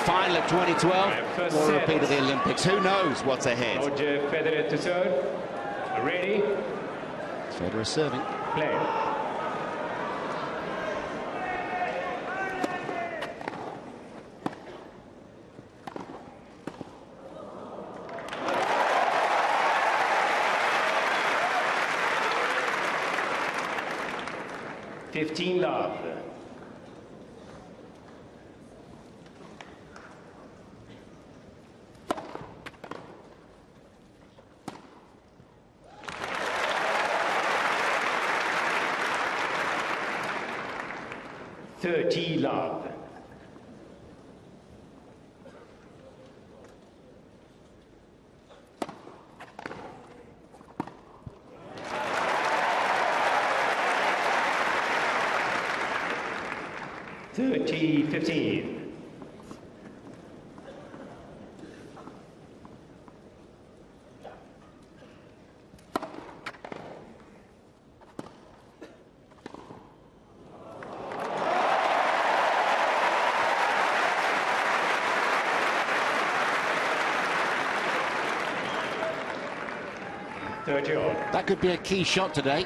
final of 2012 or a repeat of the Olympics. Who knows what's ahead? Roger Federer to serve. Ready? Federer serving. Play. Fifteen love. Thirty love. Thirty 15. That could be a key shot today.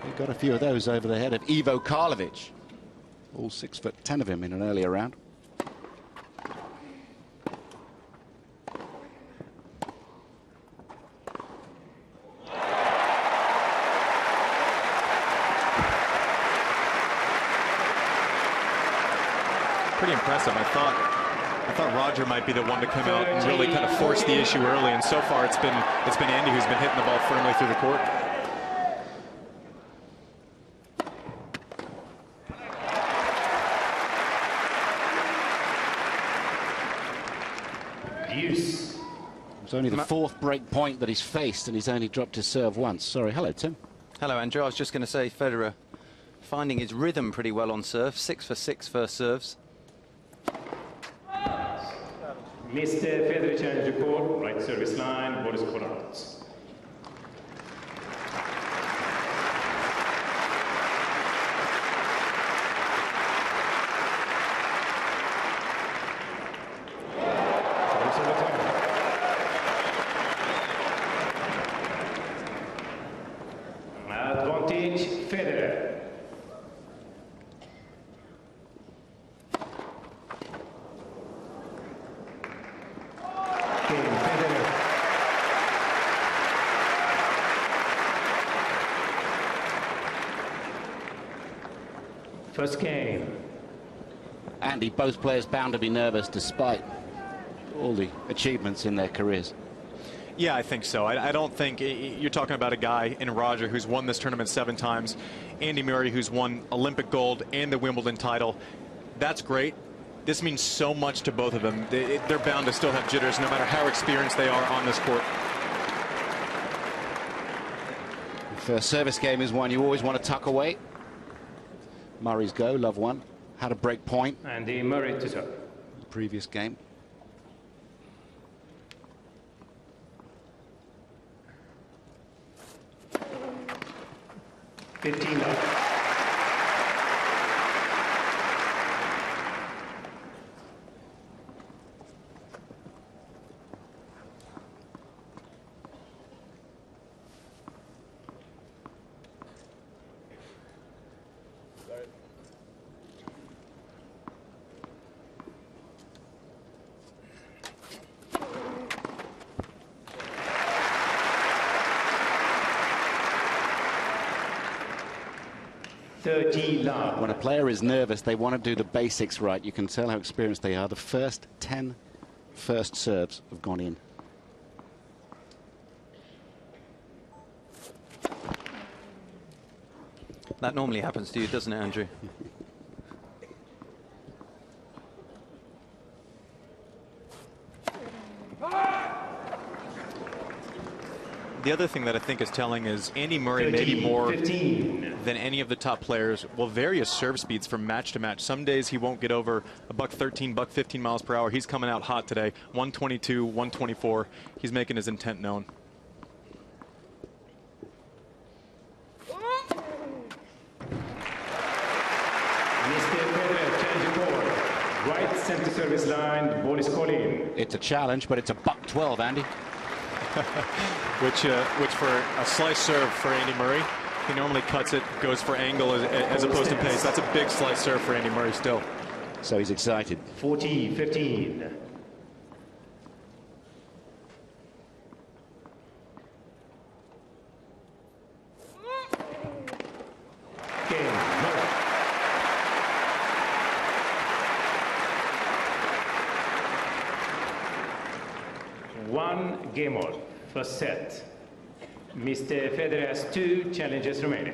He got a few of those over the head of Ivo Karlovic. All 6'10" of him in an earlier round. Pretty impressive. I thought Roger might be the one to come out and really kind of force the issue early, and so far it's been Andy who's been hitting the ball firmly through the court. It's only the fourth break point that he's faced, and he's only dropped his serve once. Sorry. Hello, Tim. Hello, Andrew. I was just going to say Federer finding his rhythm pretty well on serve. 6 for 6 first serves. Mr. Federer challenge report, right service line, Boris Kolarov. Advantage Federer. First game. Andy, both players bound to be nervous despite all the achievements in their careers. Yeah, I think so. I don't think you're talking about a guy in Roger who's won this tournament 7 times, Andy Murray who's won Olympic gold and the Wimbledon title. That's great. This means so much to both of them. They're bound to still have jitters no matter how experienced they are on this court. The first service game is one you always want to tuck away. Murray's go, love one. Had a break point. And the Murray to serve. The previous game. $15. When a player is nervous, they want to do the basics right. You can tell how experienced they are. The first 10 first serves have gone in. That normally happens to you, doesn't it, Andrew? The other thing that I think is telling is Andy Murray, maybe more than any of the top players, will vary his serve speeds from match to match. Some days he won't get over a $113, $115 miles per hour. He's coming out hot today, 122, 124. He's making his intent known. Mr. Federer, change the board. Right center service line, the ball is called in. It's a challenge, but it's a buck 12, Andy. which for a slice serve for Andy Murray, he normally cuts it, goes for angle as opposed to pace. That's a big slice serve for Andy Murray still. So he's excited. 40-15. One game all, first set. Mr. Federer has 2 challenges remaining.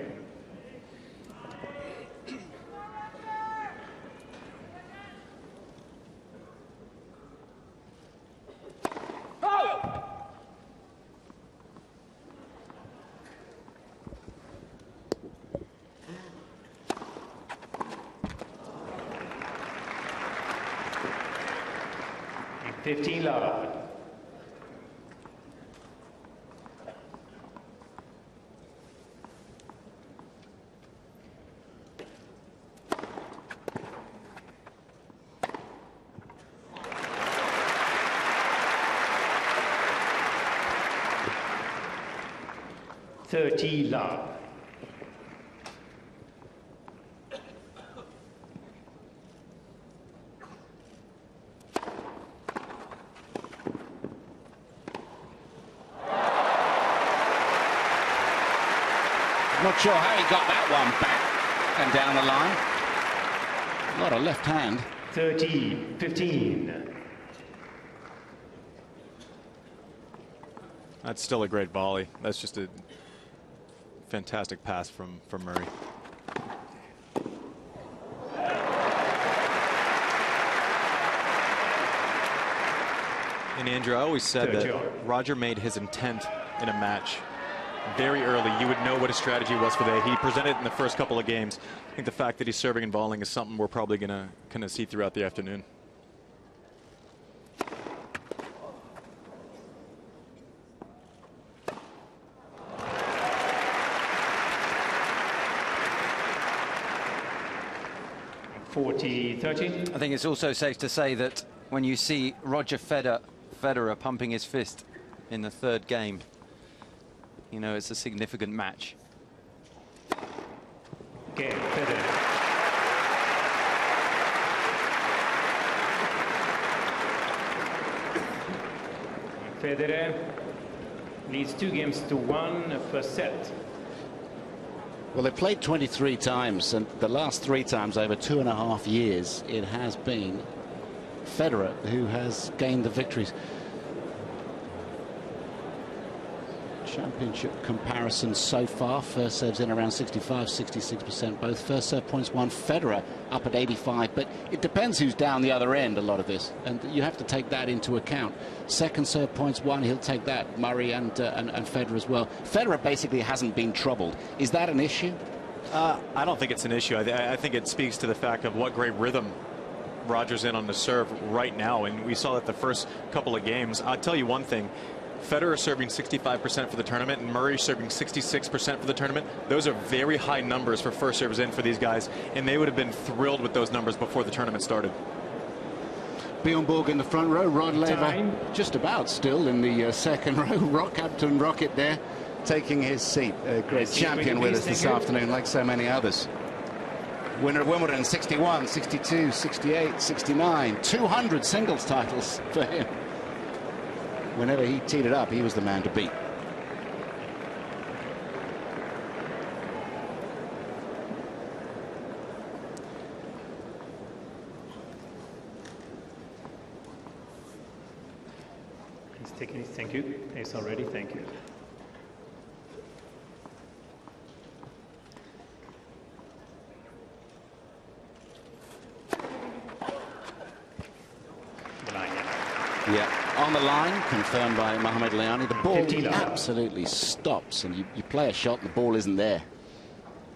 And 15 love. Love. Not sure how he got that one back and down the line. A lot of left hand. 30-15. That's still a great volley. That's just a fantastic pass from Murray. And Andrew, I always said that Roger made his intent in a match very early. You would know what his strategy was for the day. He presented it in the first couple of games. I think the fact that he's serving and volleying is something we're probably going to kind of see throughout the afternoon. I think it's also safe to say that when you see Roger Federer pumping his fist in the third game, you know it's a significant match. Game, Federer. Federer leads 2-1 first set. Well, they've played 23 times, and the last 3 times over 2.5 years, it has been Federer who has gained the victories. Championship comparison so far, first serves in around 65-66%. Both first serve points won. Federer up at 85, but it depends who's down the other end, a lot of this, and you have to take that into account. Second serve points won, he'll take that, Murray and Federer as well. Federer basically hasn't been troubled. Is that an issue? I don't think it's an issue. I think it speaks to the fact of what great rhythm Roger's in on the serve right now, and we saw that the first couple of games. I'll tell you one thing. Federer serving 65% for the tournament and Murray serving 66% for the tournament. Those are very high numbers for first serves in for these guys, and they would have been thrilled with those numbers before the tournament started. Bjorn Borg in the front row, Rod Laver just about still in the second row. Captain Rocket there taking his seat. A great champion with us this afternoon, like so many others. Winner of Wimbledon, 61, 62, 68, 69. 200 singles titles for him. Whenever he teed it up, he was the man to beat. He's taking it. Thank you. It's already. Thank you. Yeah, on the line, confirmed by Mohamed Liani. The ball absolutely stops, and you play a shot and the ball isn't there.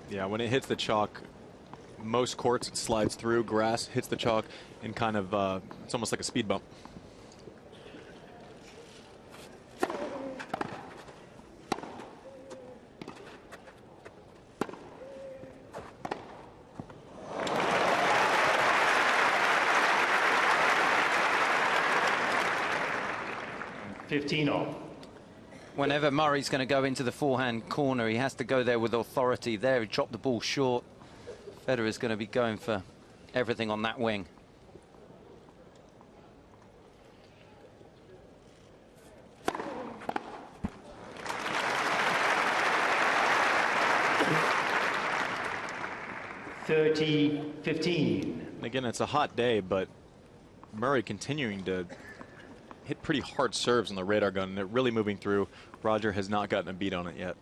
Yeah, when it hits the chalk, most courts it slides through. Grass hits the chalk and kind of, it's almost like a speed bump. 15 all. Whenever Murray's going to go into the forehand corner, he has to go there with authority. There, he dropped the ball short. Federer's going to be going for everything on that wing. Again, it's a hot day, but Murray continuing to hit pretty hard serves on the radar gun, and they're really moving through. Roger has not gotten a beat on it yet.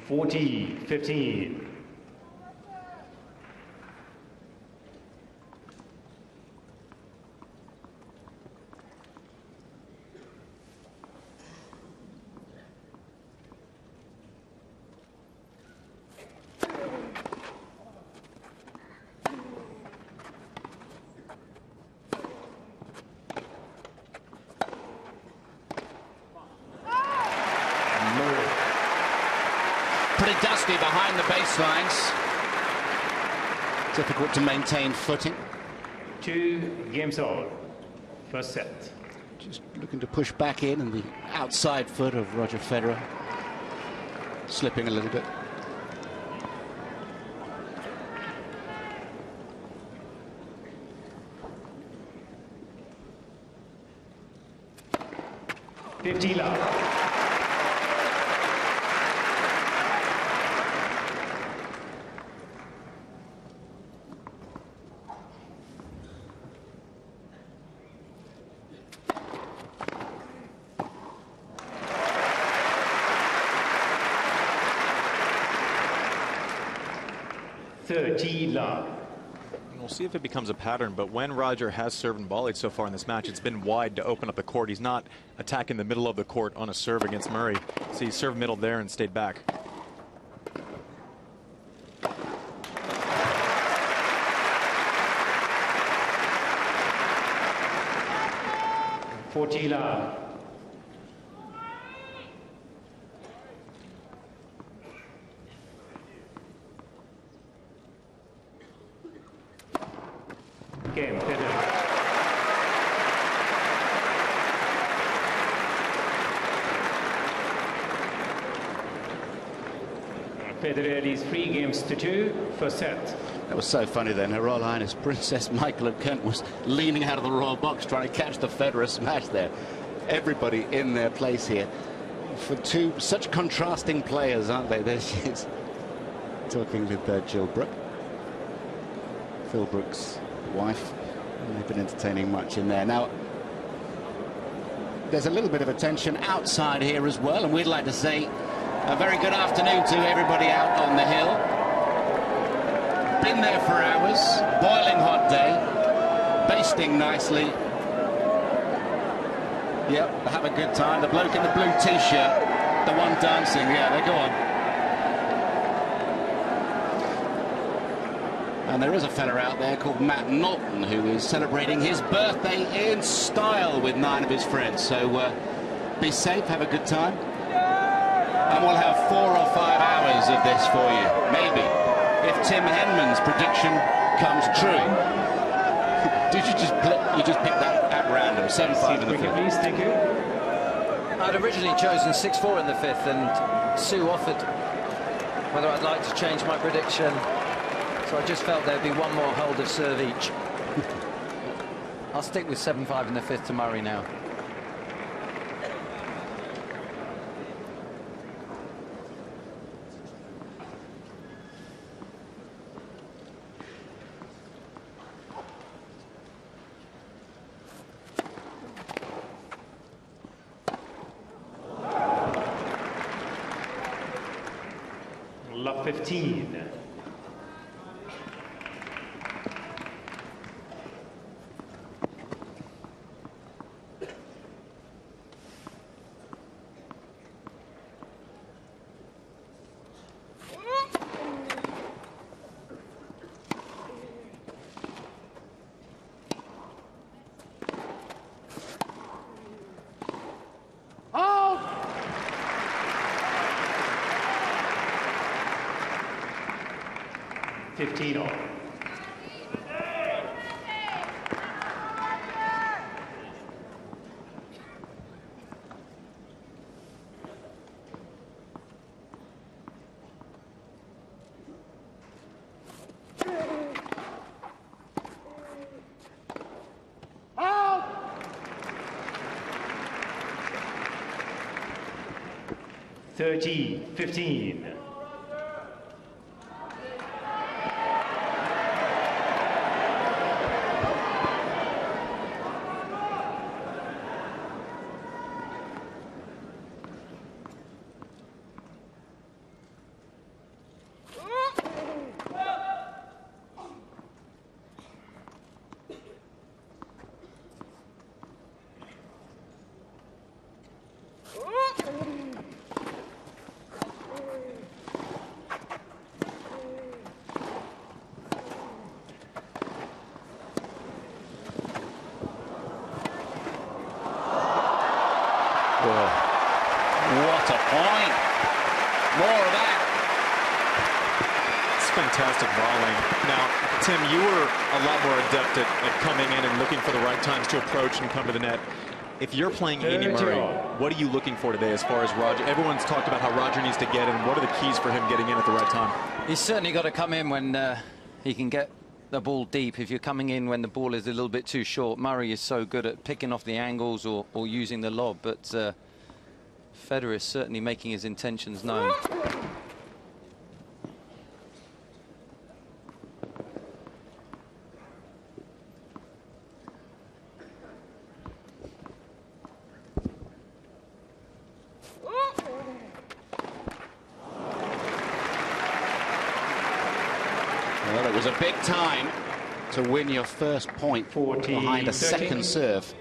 $40-15. Pretty dusty behind the baselines. Difficult to maintain footing. 2 games all. First set. Just looking to push back in, and the outside foot of Roger Federer slipping a little bit. $50. We'll see if it becomes a pattern, but when Roger has served and volleyed so far in this match, it's been wide to open up the court. He's not attacking the middle of the court on a serve against Murray. So he served middle there and stayed back. $40. Game, Federer. Federer is 3 games to 2, first set. That was so funny then. Her Royal Highness Princess Michael of Kent was leaning out of the royal box trying to catch the Federer smash there. Everybody in their place here. For two such contrasting players, aren't they? There she is, talking with Jill Brooke, Phil Brooks' wife. And they've been entertaining much in there. Now, there's a little bit of attention outside here as well, and we'd like to say a very good afternoon to everybody out on the hill. Been there for hours, boiling hot day, basting nicely. Yep, have a good time. The bloke in the blue t-shirt, the one dancing, yeah, they go on. And there is a fella out there called Matt Norton who is celebrating his birthday in style with 9 of his friends. So be safe, have a good time. And we'll have 4 or 5 hours of this for you, maybe, if Tim Henman's prediction comes true. Did you just pick that at random? 7-5 in the fifth. Please, thank you. I'd originally chosen 6-4 in the fifth, and Sue offered whether I'd like to change my prediction. So I just felt there'd be one more hold of serve each. I'll stick with 7-5 in the fifth to Murray now. Love 15. 15-all. Out! 30-15. What a point. More of that. It's fantastic volleying. Now, Tim, you were a lot more adept at coming in and looking for the right times to approach and come to the net. If you're playing Andy Murray, what are you looking for today as far as Roger? Everyone's talked about how Roger needs to get in. What are the keys for him getting in at the right time? He's certainly got to come in when he can get the ball deep. If you're coming in when the ball is a little bit too short, Murray is so good at picking off the angles or using the lob, but Federer is certainly making his intentions known. Well, it was a big time to win your first point behind a second serve.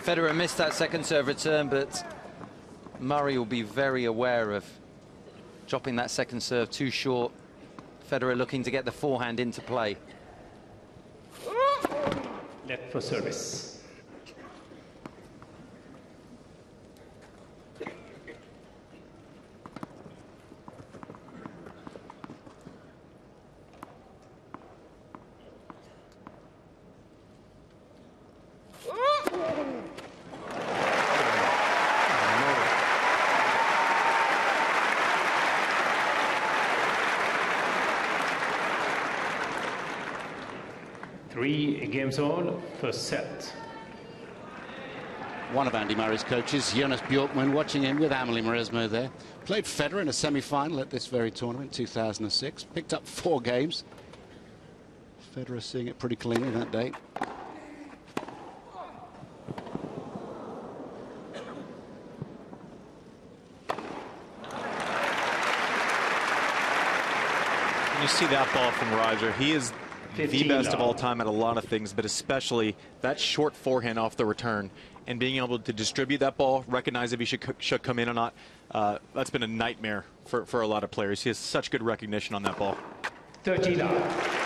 Federer missed that second serve return, but Murray will be very aware of dropping that second serve too short. Federer looking to get the forehand into play. Left for service. Three games all, first set. One of Andy Murray's coaches, Jonas Bjorkman, watching him with Amelie Mauresmo there. Played Federer in a semi-final at this very tournament, 2006. Picked up 4 games. Federer seeing it pretty cleanly that day. When you see that ball from Roger, he is the best of all time at a lot of things, but especially that short forehand off the return and being able to distribute that ball, recognize if he should come in or not. That's been a nightmare for a lot of players. He has such good recognition on that ball. 13-all.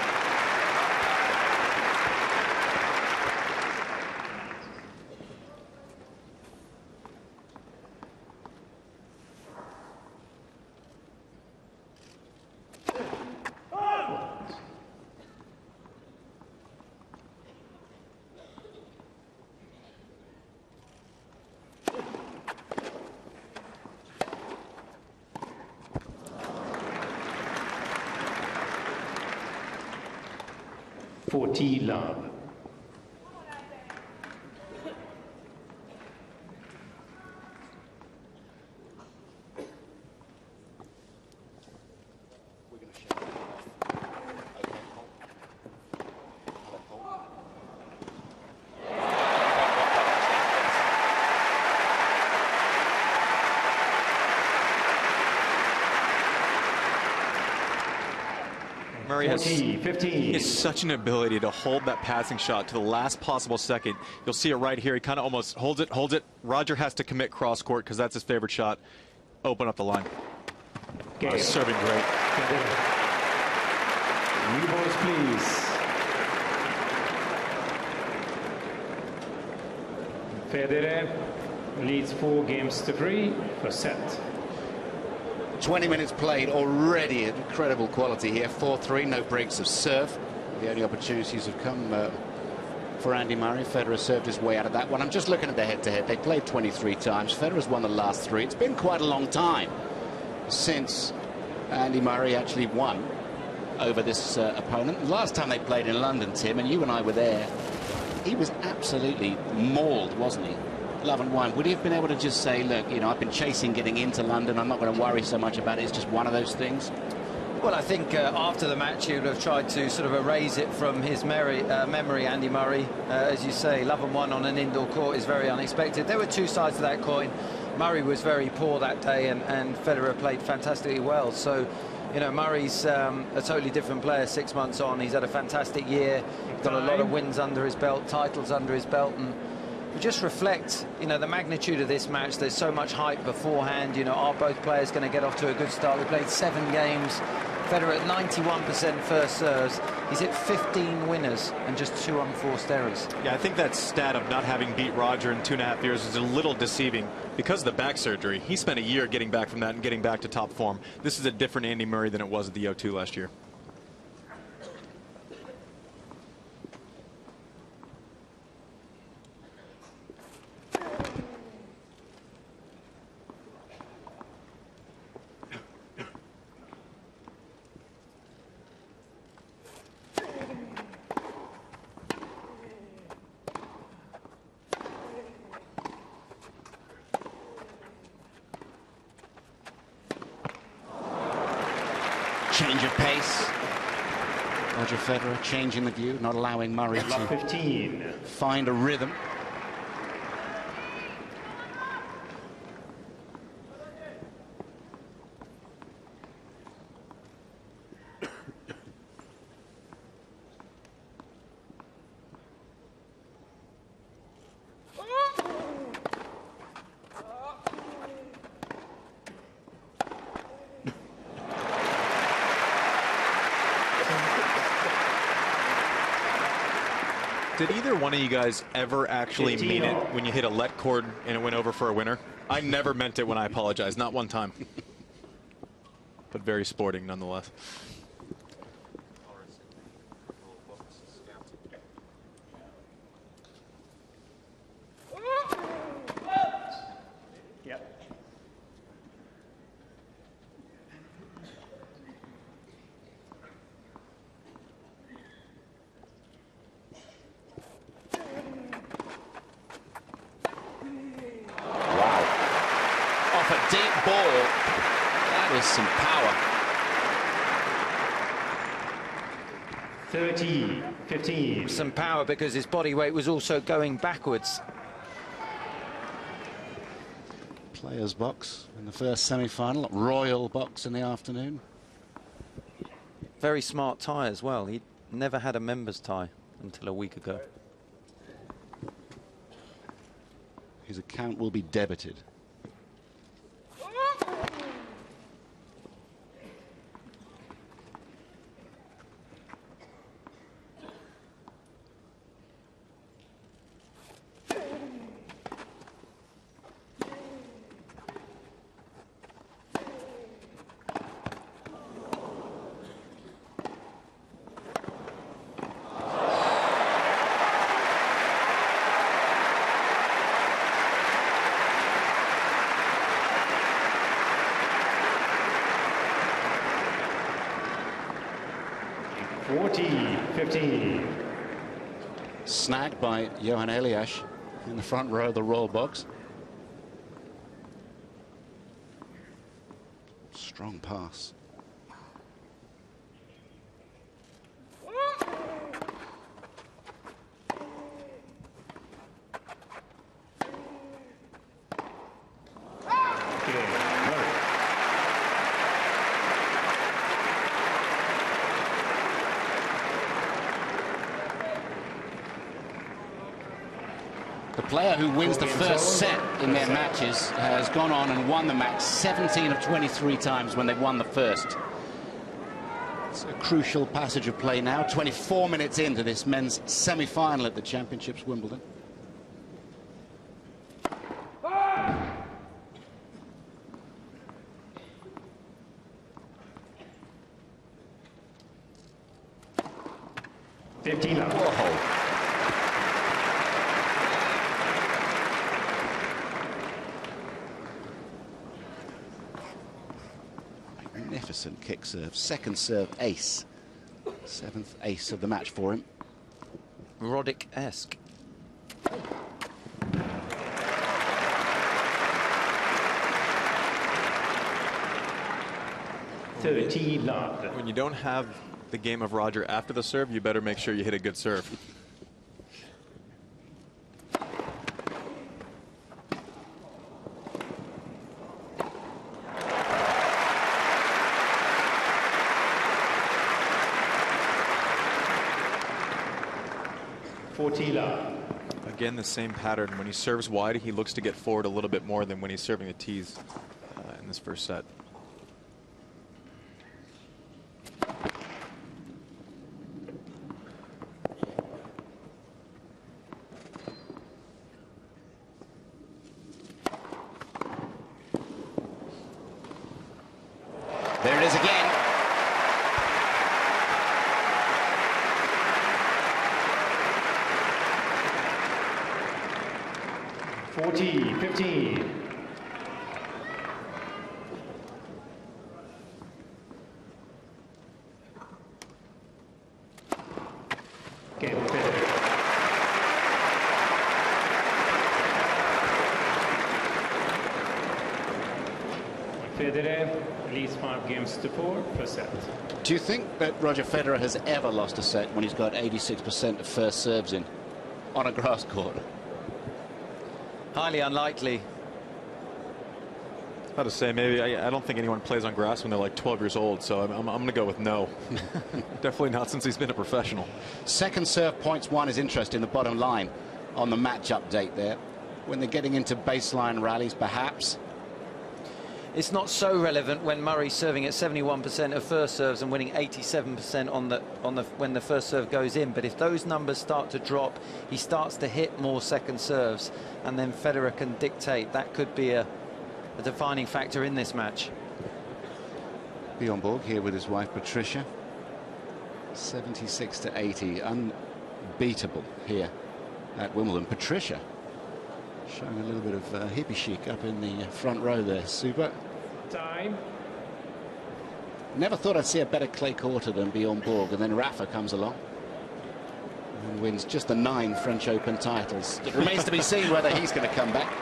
Love. Murray has such an ability to hold that passing shot to the last possible second. You'll see it right here. He kind of almost holds it. Roger has to commit cross court because that's his favorite shot. Open up the line. Serving great. New balls, please. Federer leads 4 games to 3 for set. 20 minutes played already, incredible quality here. 4-3, no breaks of serve. The only opportunities have come for Andy Murray. Federer served his way out of that one. I'm just looking at the head-to-head. They played 23 times. Federer's won the last 3. It's been quite a long time since Andy Murray actually won over this opponent. The last time they played in London, Tim, and you and I were there, he was absolutely mauled, wasn't he? Love and wine. Would he have been able to just say, look, you know, I've been chasing getting into London, I'm not going to worry so much about it, it's just one of those things? Well, I think after the match he would have tried to sort of erase it from his memory, Andy Murray. As you say, love and wine on an indoor court is very unexpected. There were two sides to that coin. Murray was very poor that day, and Federer played fantastically well. So, you know, Murray's a totally different player 6 months on. He's had a fantastic year, got a lot of wins under his belt, titles under his belt, and we just reflect, you know, the magnitude of this match. There's so much hype beforehand. You know, are both players going to get off to a good start? We played 7 games. Federer at 91% first serves. He's hit 15 winners and just 2 unforced errors. Yeah, I think that stat of not having beat Roger in 2.5 years is a little deceiving because of the back surgery. He spent a year getting back from that and getting back to top form. This is a different Andy Murray than it was at the O2 last year. Change of pace. Roger Federer changing the view, not allowing Murray to 15. find a rhythm. Did either one of you guys ever actually mean it when you hit a let cord and it went over for a winner? I never meant it when I apologized, not one time. But very sporting nonetheless. Yep. Off a deep ball. That is some power. 30-15. Some power because his body weight was also going backwards. Players box in the first semi-final, Royal box in the afternoon. Very smart tie as well. He never had a members tie until a week ago. His account will be debited. Snagged by Johan Elias in the front row of the Royal box. Strong pass. The player who wins the first set in their matches has gone on and won the match 17 of 23 times when they've won the first. It's a crucial passage of play now, 24 minutes into this men's semi-final at the Championships Wimbledon. Magnificent kick serve. Second serve ace. 7th ace of the match for him. Roddick-esque. Love. When you don't have the game of Roger after the serve, you better make sure you hit a good serve. Again, the same pattern. When he serves wide, he looks to get forward a little bit more than when he's serving the tees in this first set. There it is again. $40, 15. Game Federer. Federer leads 5 games to 4 per set. Do you think that Roger Federer has ever lost a set when he's got 86% of first serves in on a grass court? Highly unlikely. How to say, maybe I don't think anyone plays on grass when they're like 12 years old, so I'm going to go with no. Definitely not since he's been a professional. Second serve points one is interesting, the bottom line on the match update there. When they're getting into baseline rallies, perhaps. It's not so relevant when Murray's serving at 71% of first serves and winning 87% when the first serve goes in. But if those numbers start to drop, he starts to hit more second serves, and then Federer can dictate. That could be a defining factor in this match. Bjorn Borg here with his wife Patricia. 76 to 80, unbeatable here at Wimbledon. Patricia showing a little bit of hippie chic up in the front row there. Super. Time. Never thought I'd see a better clay quarter than Bjorn Borg, and then Rafa comes along and wins just the 9 French Open titles. It remains to be seen whether he's going to come back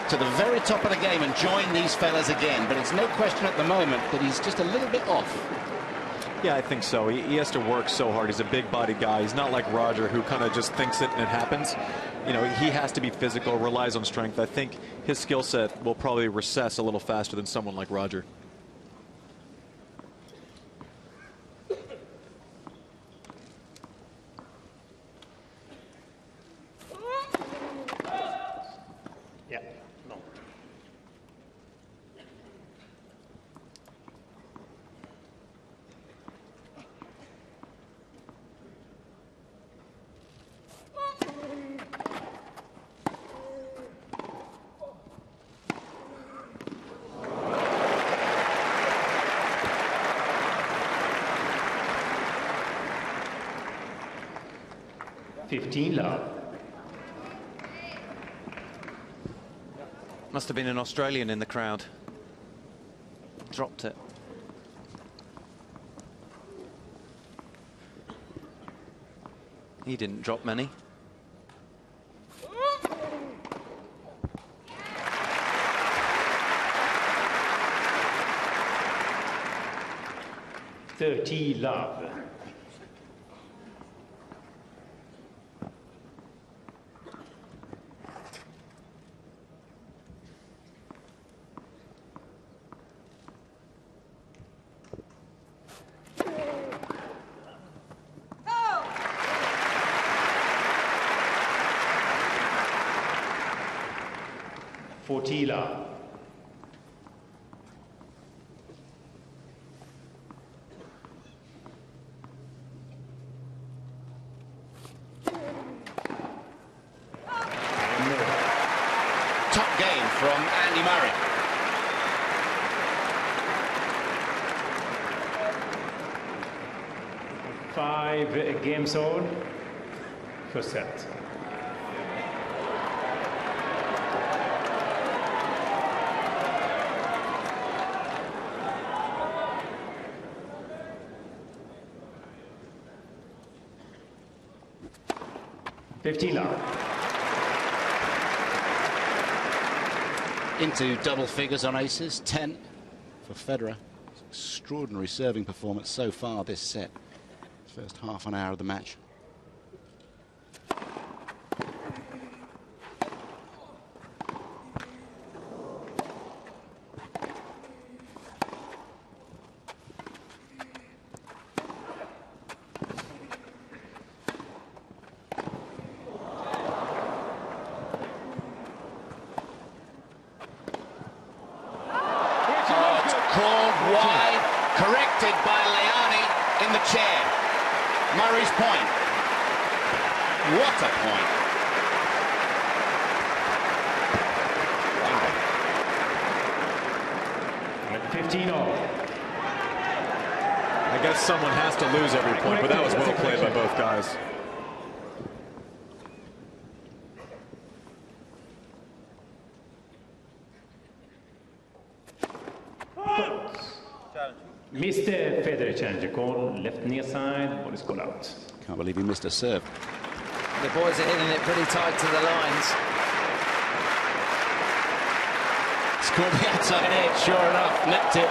to the very top of the game and join these fellas again, but it's no question at the moment that he's just a little bit off. Yeah, I think so. He has to work so hard. He's a big-bodied guy. He's not like Roger, who kind of just thinks it and it happens. You know, he has to be physical, relies on strength. I think his skill set will probably recess a little faster than someone like Roger. Yeah, no. Love. Must have been an Australian in the crowd. Dropped it. He didn't drop many. Love. Fortila. Top game from Andy Murray. Five games on. First set. 15 love. Into double figures on aces, 10 for Federer. Extraordinary serving performance so far this set. First half an hour of the match. Called wide, corrected by Leani in the chair. Murray's point. What a point. Wow. At 15 all. I guess someone has to lose every point, but that was well played by both guys. Mr. Federer challenger call, left near side, ball is called out. Can't believe he missed a serve. The boys are hitting it pretty tight to the lines. Scored the outside edge, sure enough, nipped it.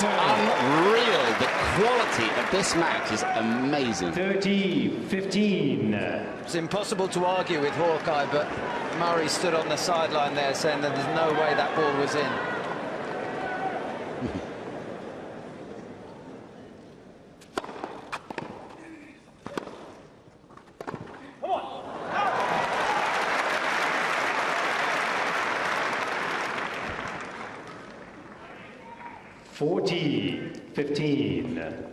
Unreal. The quality of this match is amazing. 30-15. It's impossible to argue with Hawkeye, but Murray stood on the sideline there saying that there's no way that ball was in. Come on. 40-15.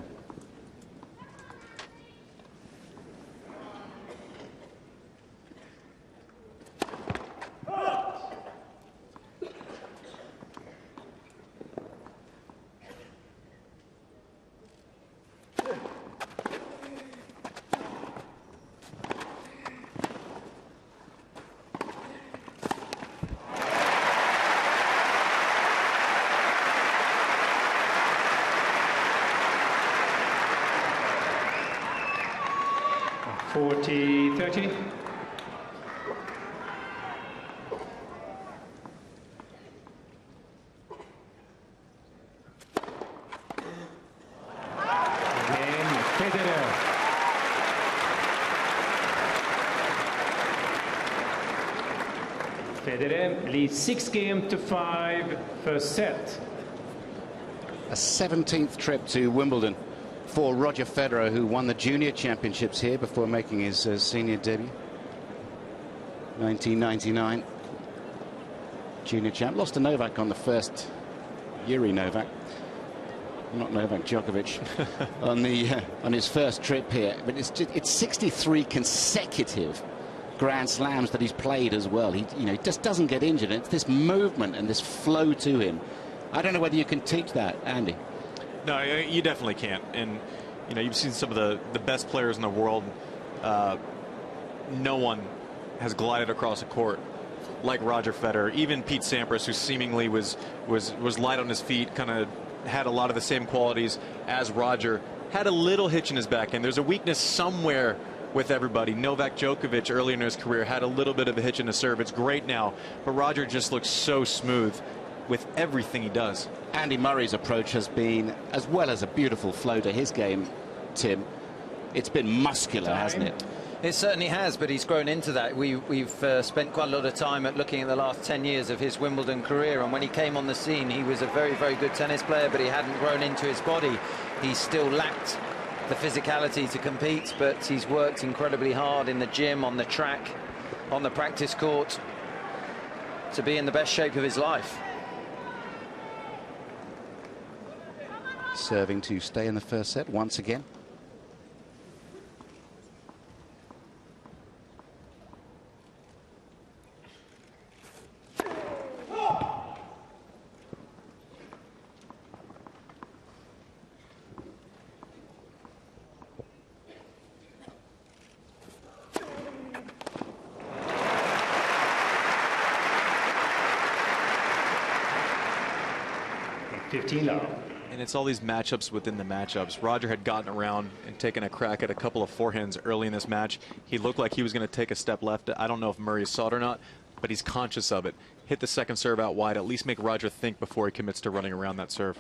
(40-30). Again, Federer. Federer leads 6-5 first set. A 17th trip to Wimbledon for Roger Federer, who won the junior championships here before making his senior debut. 1999 junior champ. Lost to Novak on the first, Yuri Novak, not Novak Djokovic, on his first trip here. But it's 63 consecutive Grand Slams that he's played as well. He just doesn't get injured. It's this movement and this flow to him. I don't know whether you can teach that, Andy. No, you definitely can't. And you've seen some of the best players in the world. No one has glided across a court like Roger Federer. Even Pete Sampras, who seemingly was light on his feet, kind of had a lot of the same qualities as Roger, had a little hitch in his back end. There's a weakness somewhere with everybody. Novak Djokovic earlier in his career had a little bit of a hitch in his serve. It's great now, but Roger just looks so smooth with everything he does. Andy Murray's approach has been, as well as a beautiful flow to his game, Tim, it's been muscular, hasn't it? It certainly has, but he's grown into that. We've spent quite a lot of time looking at the last 10 years of his Wimbledon career, and when he came on the scene, he was a very, very good tennis player, but he hadn't grown into his body. He still lacked the physicality to compete, but he's worked incredibly hard in the gym, on the track, on the practice court, to be in the best shape of his life. Serving to stay in the first set once again. $15. And it's all these matchups within the matchups. Roger had gotten around and taken a crack at a couple of forehands early in this match. He looked like he was going to take a step left. I don't know if Murray saw it or not, but he's conscious of it. Hit the second serve out wide, at least make Roger think before he commits to running around that serve.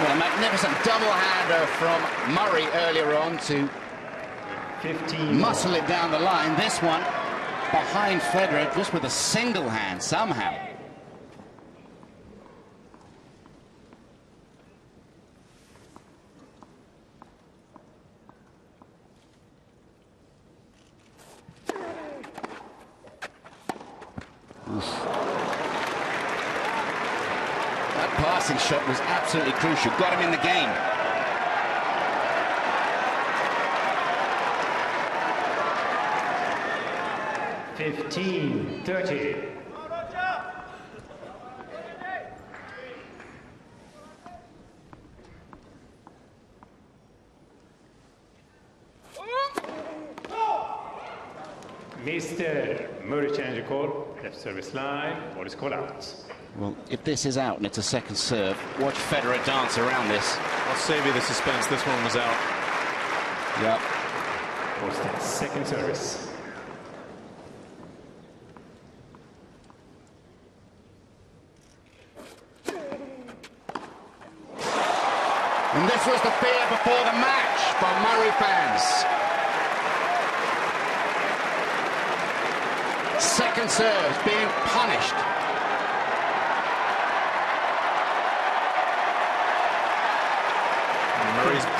Well, a magnificent double-hander from Murray earlier on to 15. muscle it down the line. This one behind Federer just with a single hand somehow. That passing shot was absolutely crucial. Got him in the game. Fifteen, 30. Mr. Murray change call, left service line, ball is called out. Well, if this is out and it's a second serve, watch Federer dance around this. I'll save you the suspense. This one was out. Yep. What's that second service? And this was the fear before the match for Murray fans. Second serves being punished.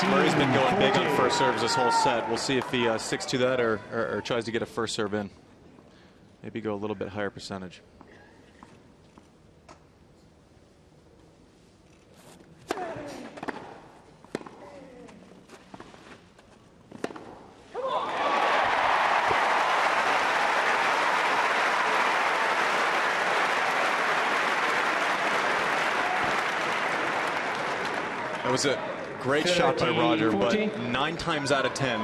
Murray's been going big on first serves this whole set. We'll see if he sticks to that or tries to get a first serve in. Maybe go a little bit higher percentage. That was a great shot by Roger, but 9 times out of 10,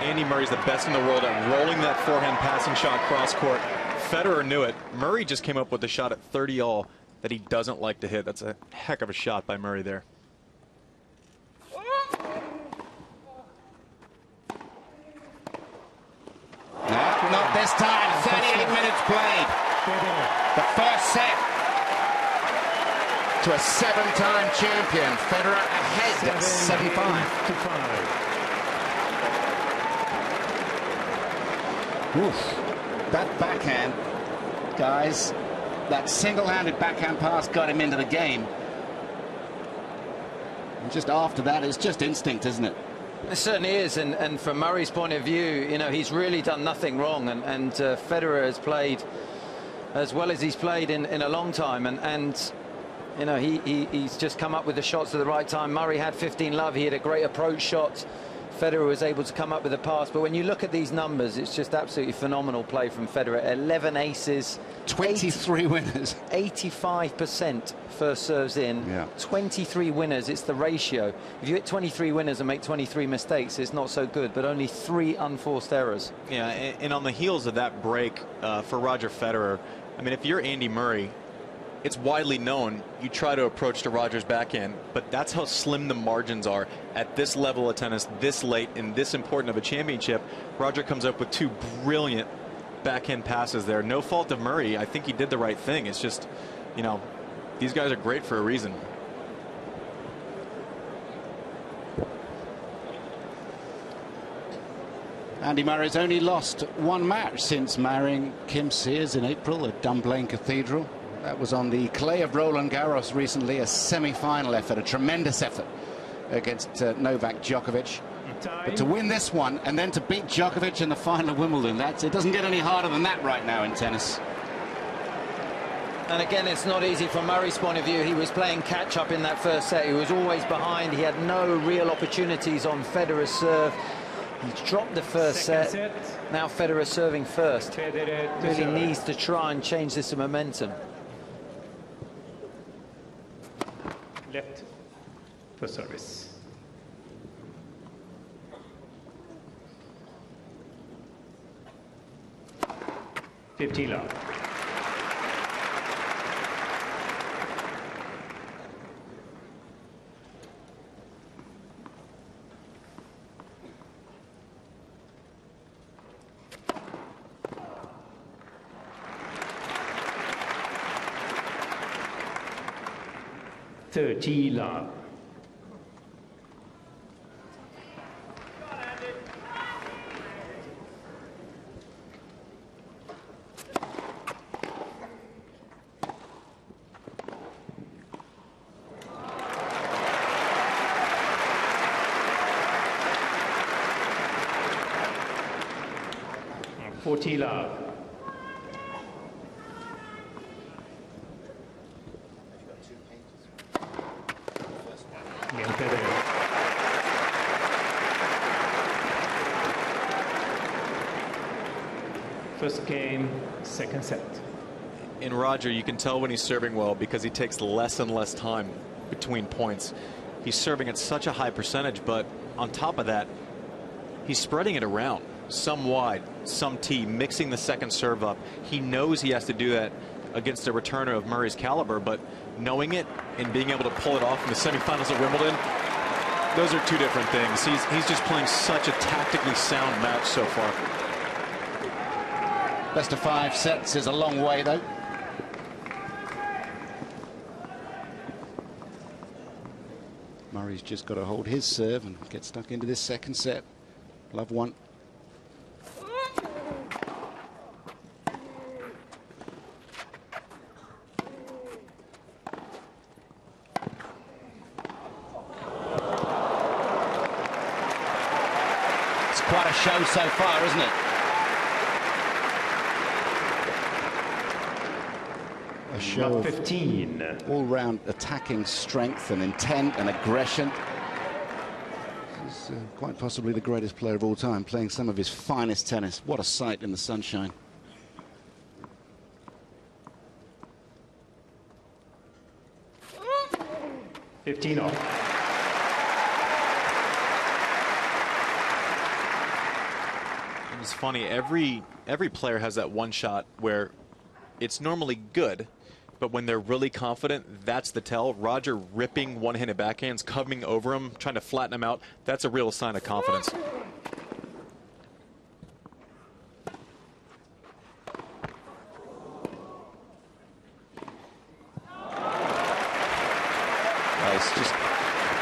Andy Murray's the best in the world at rolling that forehand passing shot cross court. Federer knew it. Murray just came up with a shot at 30-all that he doesn't like to hit. That's a heck of a shot by Murray there. No, not this time. 38 minutes played. The first set to a 7-time champion. Federer ahead at 7-5. Oof. That backhand, guys, that single-handed backhand pass got him into the game. And just after that, it's just instinct, isn't it? It certainly is, and from Murray's point of view, you know, he's really done nothing wrong, and Federer has played as well as he's played in a long time, and you know, he's just come up with the shots at the right time. Murray had 15 love. He had a great approach shot. Federer was able to come up with a pass. But when you look at these numbers, it's just absolutely phenomenal play from Federer. 11 aces. 23 winners. 85% first serves in. Yeah. 23 winners. It's the ratio. If you hit 23 winners and make 23 mistakes, it's not so good. But only 3 unforced errors. Yeah, and on the heels of that break for Roger Federer, I mean, if you're Andy Murray, it's widely known you try to approach to Roger's backhand, but that's how slim the margins are at this level of tennis, this late in this important of a championship. Roger comes up with 2 brilliant backhand passes there. No fault of Murray. I think he did the right thing. It's just, you know, these guys are great for a reason. Andy Murray's only lost 1 match since marrying Kim Sears in April at Dunblane Cathedral. That was on the clay of Roland Garros recently, a semi-final effort, a tremendous effort against Novak Djokovic. But to win this one and then to beat Djokovic in the final of Wimbledon, it doesn't get any harder than that right now in tennis. And again, it's not easy from Murray's point of view. He was playing catch-up in that first set. He was always behind. He had no real opportunities on Federer's serve. He's dropped the first set. Now Federer serving first. Really needs to try and change this momentum. Left for service. 15 love. Love. Love. First game, second set. In Roger, you can tell when he's serving well because he takes less and less time between points. He's serving at such a high percentage, but on top of that, he's spreading it around. Some wide, some tee, mixing the second serve up. He knows he has to do that against a returner of Murray's caliber, but knowing it and being able to pull it off in the semifinals at Wimbledon, those are two different things. He's just playing such a tactically sound match so far. Best of 5 sets is a long way, though. Murray's just got to hold his serve and get stuck into this second set. Love one. It's quite a show so far, isn't it? A show of 15. all-round attacking strength and intent and aggression. He's quite possibly the greatest player of all time, playing some of his finest tennis. What a sight in the sunshine. Off. It's funny, every player has that one shot where it's normally good, but when they're really confident, that's the tell. Roger ripping one-handed backhands, coming over him, trying to flatten him out, that's a real sign of confidence. It's just,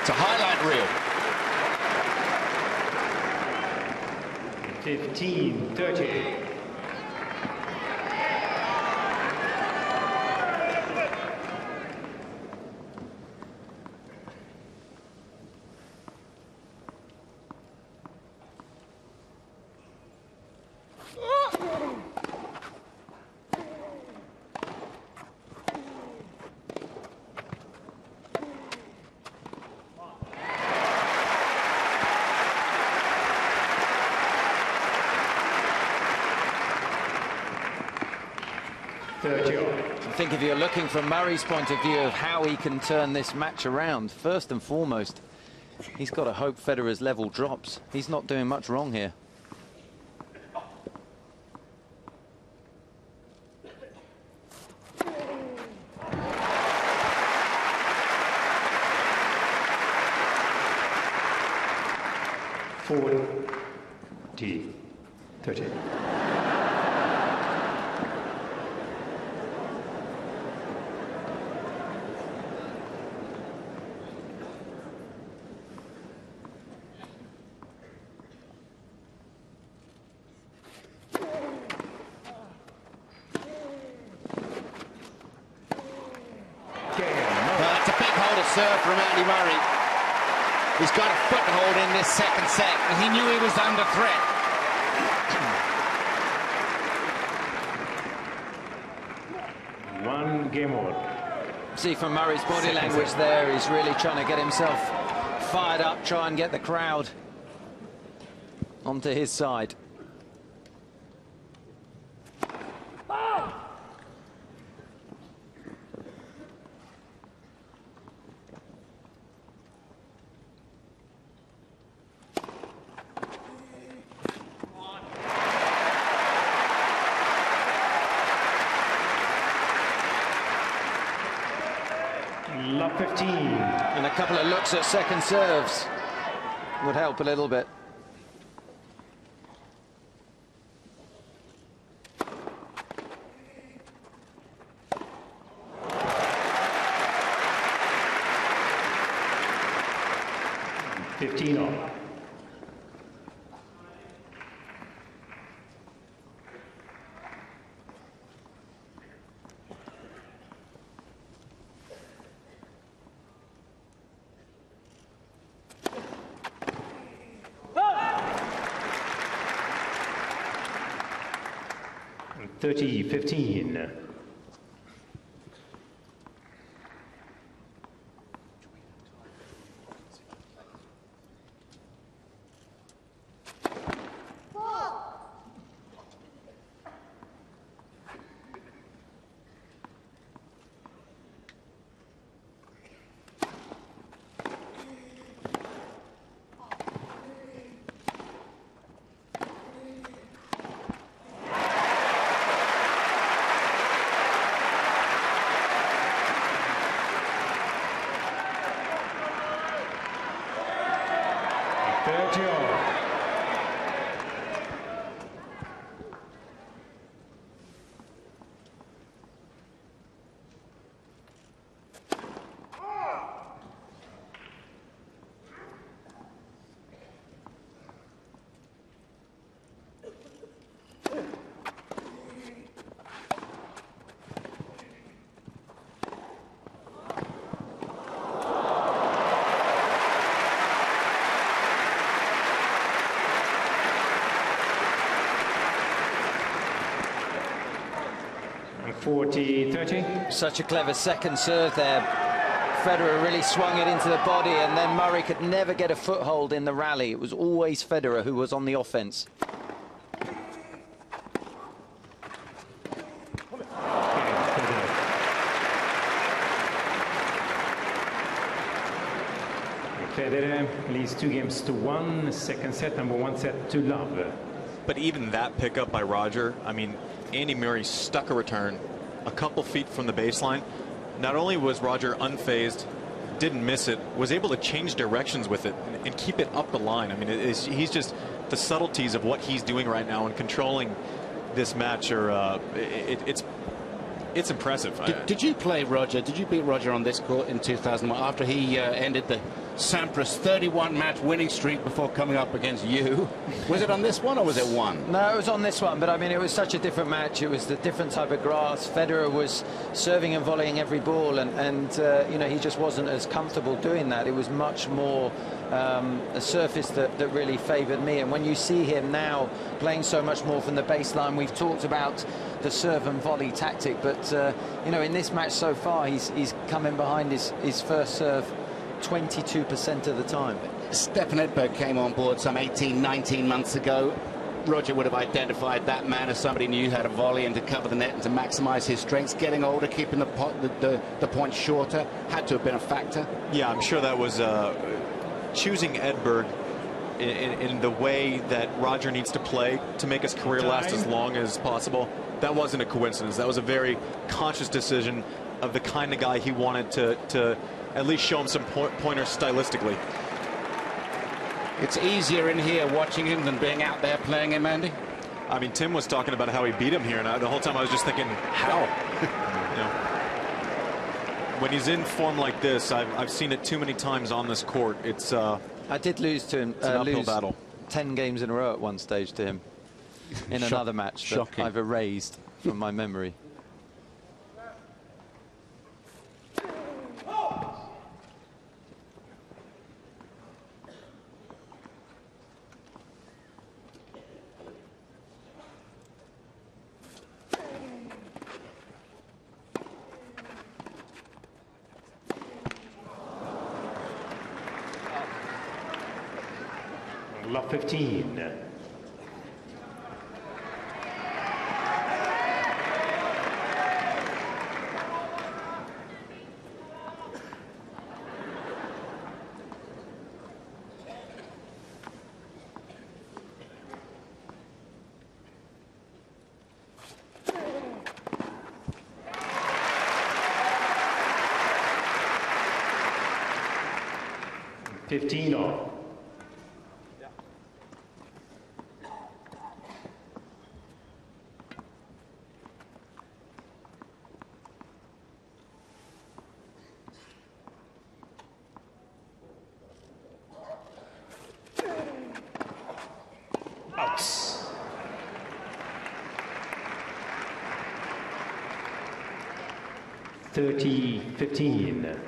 it's a highlight reel. 15-30. I think if you're looking from Murray's point of view of how he can turn this match around, first and foremost, he's got to hope Federer's level drops. He's not doing much wrong here. T30. That's a big hold of serve from Andy Murray. He's got a foothold in this second set, and he knew he was under threat. One game over. See from Murray's body language there, he's really trying to get himself fired up, try and get the crowd onto his side. Love 15. And a couple of looks at second serves would help a little bit. $15. 30-15. $40-30. Such a clever second serve there. Federer really swung it into the body, and then Murray could never get a foothold in the rally. It was always Federer who was on the offense. Federer leads 2-1, second set, number 1 set to love. But even that pickup by Roger, I mean, Andy Murray stuck a return a couple feet from the baseline. Not only was Roger unfazed, didn't miss it, was able to change directions with it and keep it up the line. I mean, he's just, the subtleties of what he's doing right now and controlling this match are, it's impressive. Did you play Roger? Did you beat Roger on this court in 2001 after he ended the Sampras 31-match winning streak before coming up against you? Was it on this one or was it one? No, it was on this one, but I mean, it was such a different match. It was the different type of grass. Federer was serving and volleying every ball, and you know, he just wasn't as comfortable doing that. It was much more a surface that really favoured me. And when you see him now playing so much more from the baseline, we've talked about the serve and volley tactic, but you know, in this match so far, he's coming behind his first serve 22% of the time. Stefan Edberg came on board some 18, 19 months ago. Roger would have identified that man as somebody who knew how to volley and to cover the net and to maximise his strengths. Getting older, keeping the point shorter, had to have been a factor. Yeah, I'm sure that was choosing Edberg in the way that Roger needs to play to make his career last as long as possible. That wasn't a coincidence. That was a very conscious decision of the kind of guy he wanted to at least show him some pointers stylistically. It's easier in here watching him than being out there playing him, Andy. I mean, Tim was talking about how he beat him here, and the whole time I was just thinking, how? You know, when he's in form like this, I've seen it too many times on this court. It's I did lose to him. It's an uphill battle. 10 games in a row at one stage to him in another match that I've erased from my memory. Love 15. 15 all. Outs. 30-15.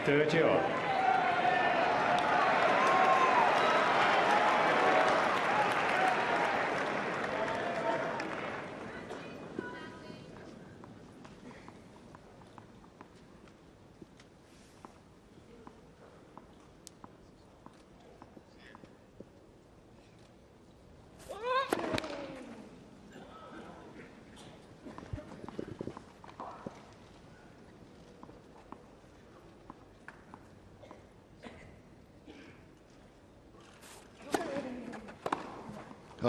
Third all. Oh.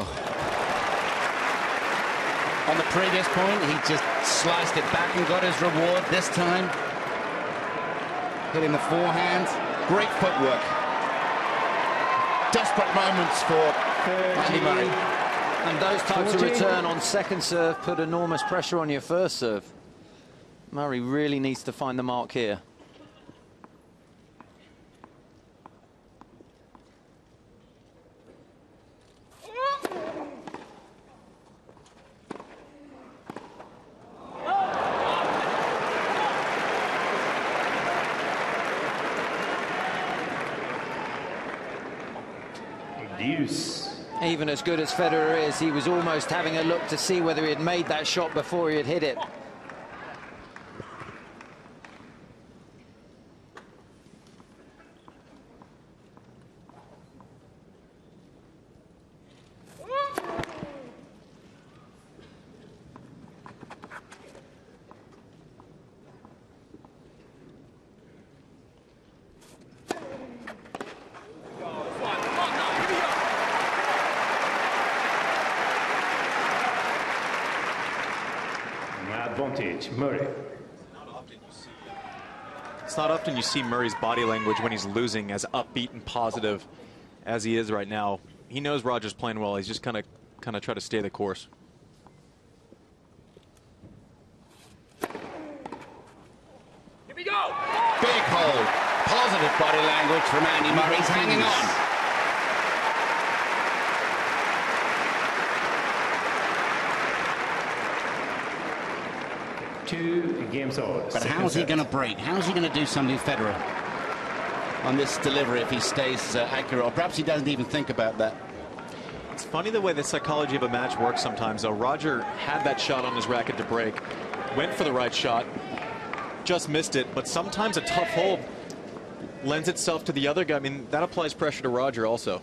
On the previous point, he just sliced it back and got his reward. This time, hitting the forehand. Great footwork. Desperate moments for Andy Murray. And those types of return on second serve put enormous pressure on your first serve. Murray really needs to find the mark here. Even as good as Federer is, he was almost having a look to see whether he had made that shot before he had hit it. Advantage, Murray. It's not often you see Murray's body language when he's losing as upbeat and positive as he is right now. He knows Roger's playing well. He's just kind of try to stay the course. Here we go. Big hold. Positive body language from Andy Murray. He's hanging on. Two games all. But how's he going to break? How's he going to do something Federer on this delivery if he stays accurate? Or perhaps he doesn't even think about that. It's funny the way the psychology of a match works sometimes, though. Roger had that shot on his racket to break, went for the right shot, just missed it. But sometimes a tough hold lends itself to the other guy. I mean, that applies pressure to Roger also.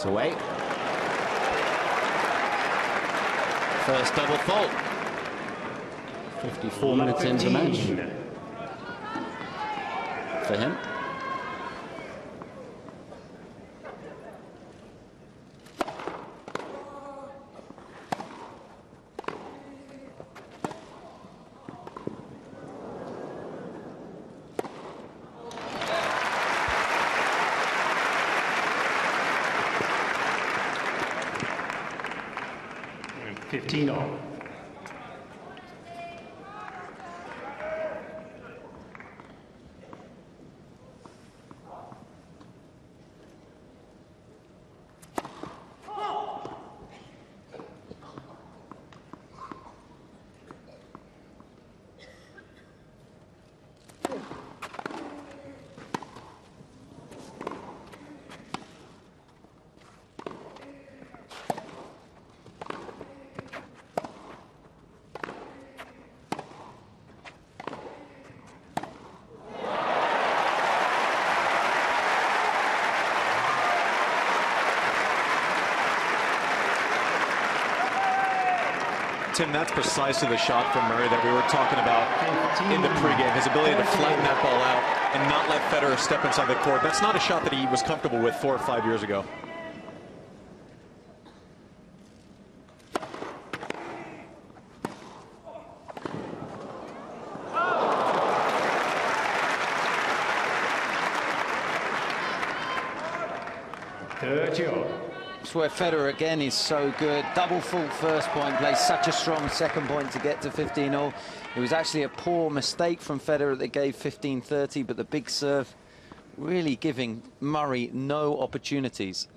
Away. First double fault. 54 minutes into the match for him. Tino. Tim, that's precisely the shot from Murray that we were talking about in the pregame. His ability to flatten that ball out and not let Federer step inside the court. That's not a shot that he was comfortable with 4 or 5 years ago. It's where Federer again is so good. Double fault first point, plays such a strong second point to get to 15-all. It was actually a poor mistake from Federer that gave 15-30, but the big serve really giving Murray no opportunities.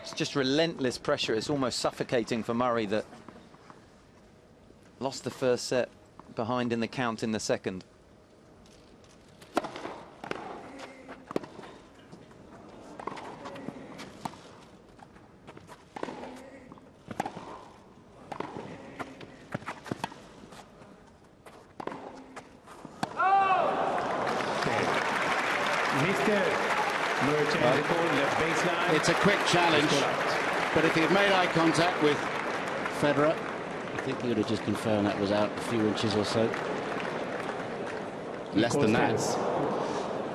It's just relentless pressure. It's almost suffocating for Murray that lost the first set behind in the count in the second. It's a quick challenge, but if he had made eye contact with Federer, I think he would have just confirmed that was out a few inches or so. Less than that.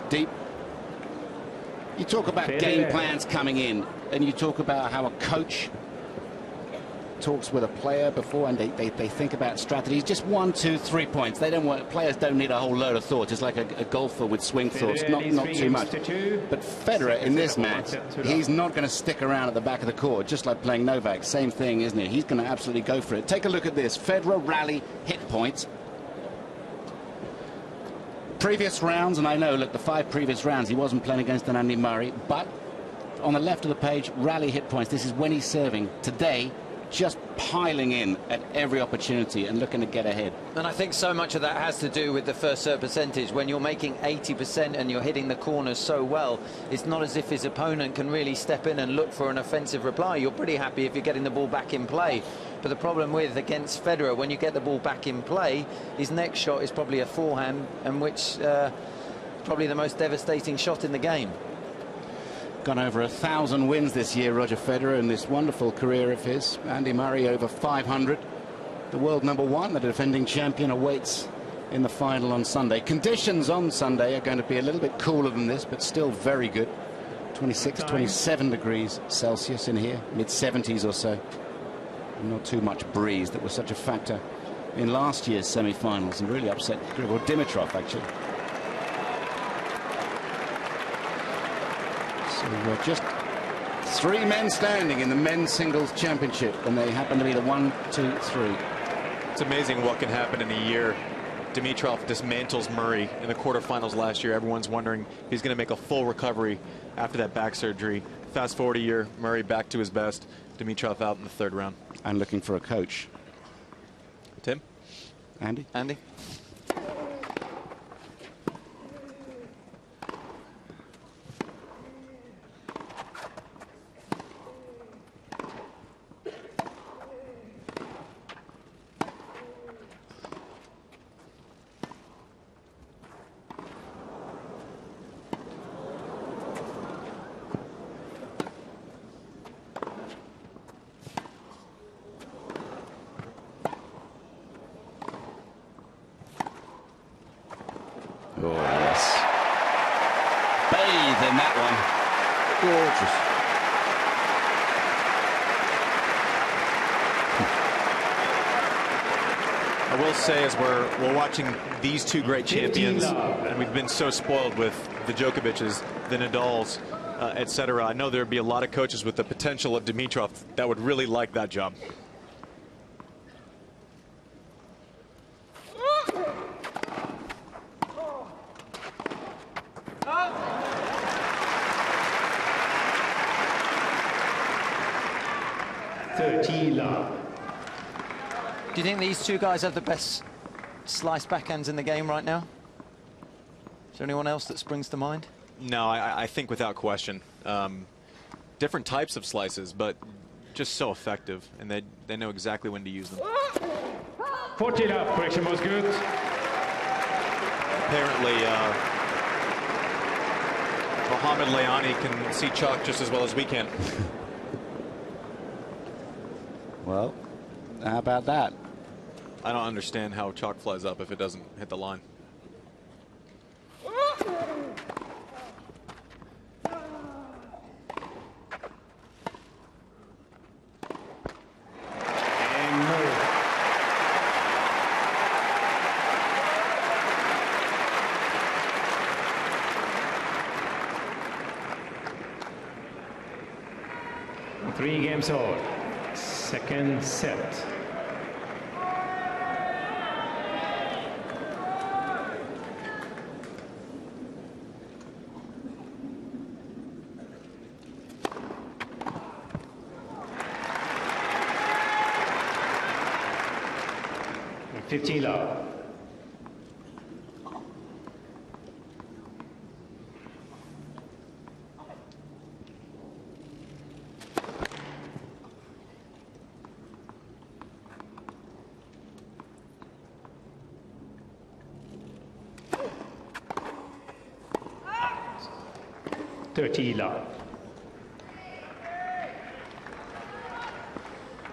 Deep. You talk about game plans coming in, and you talk about how a coach talks with a player before, and they think about strategies. Just 1, 2, 3 points. They don't want, players don't need a whole load of thoughts. It's like a golfer with swing thoughts, not too much. But Federer in this match, he's not going to stick around at the back of the court, just like playing Novak. Same thing, isn't it? He's going to absolutely go for it. Take a look at this. Federer rally hit points. Previous rounds, and I know, look, the 5 previous rounds, he wasn't playing against an Andy Murray, but on the left of the page, rally hit points. This is when he's serving. Today, just piling in at every opportunity and looking to get ahead. And I think so much of that has to do with the first serve percentage. When you're making 80% and you're hitting the corners so well, it's not as if his opponent can really step in and look for an offensive reply. You're pretty happy if you're getting the ball back in play. But the problem with against Federer, when you get the ball back in play, his next shot is probably a forehand, and which probably the most devastating shot in the game. Gone over 1,000 wins this year, Roger Federer, in this wonderful career of his. Andy Murray over 500. The world #1, the defending champion, awaits in the final on Sunday. Conditions on Sunday are going to be a little bit cooler than this, but still very good. 26, 27 degrees Celsius in here, mid-70s or so. Not too much breeze that was such a factor in last year's semi-finals and really upset Grigor Dimitrov, actually. So just 3 men standing in the men's singles championship, and they happen to be the 1, 2, 3. It's amazing what can happen in a year. Dimitrov dismantles Murray in the quarterfinals last year. Everyone's wondering if he's going to make a full recovery after that back surgery. Fast forward a year, Murray back to his best. Dimitrov out in the 3rd round. And looking for a coach. Tim? Andy? Andy? Oh, yes. Bathe in that one. Gorgeous. I will say, as we're watching these 2 great champions, and we've been so spoiled with the Djokovic's, the Nadals, etc. I know there'd be a lot of coaches with the potential of Dimitrov that would really like that job. Do you think these 2 guys have the best slice backhands in the game right now? Is there anyone else that springs to mind? No, I think without question. Different types of slices, but just so effective, and they know exactly when to use them. 40 love, correction was good. apparently Mohamed Layani can see chalk just as well as we can. Well, how about that? I don't understand how chalk flies up if it doesn't hit the line. Three games all. Second set. And 15 love.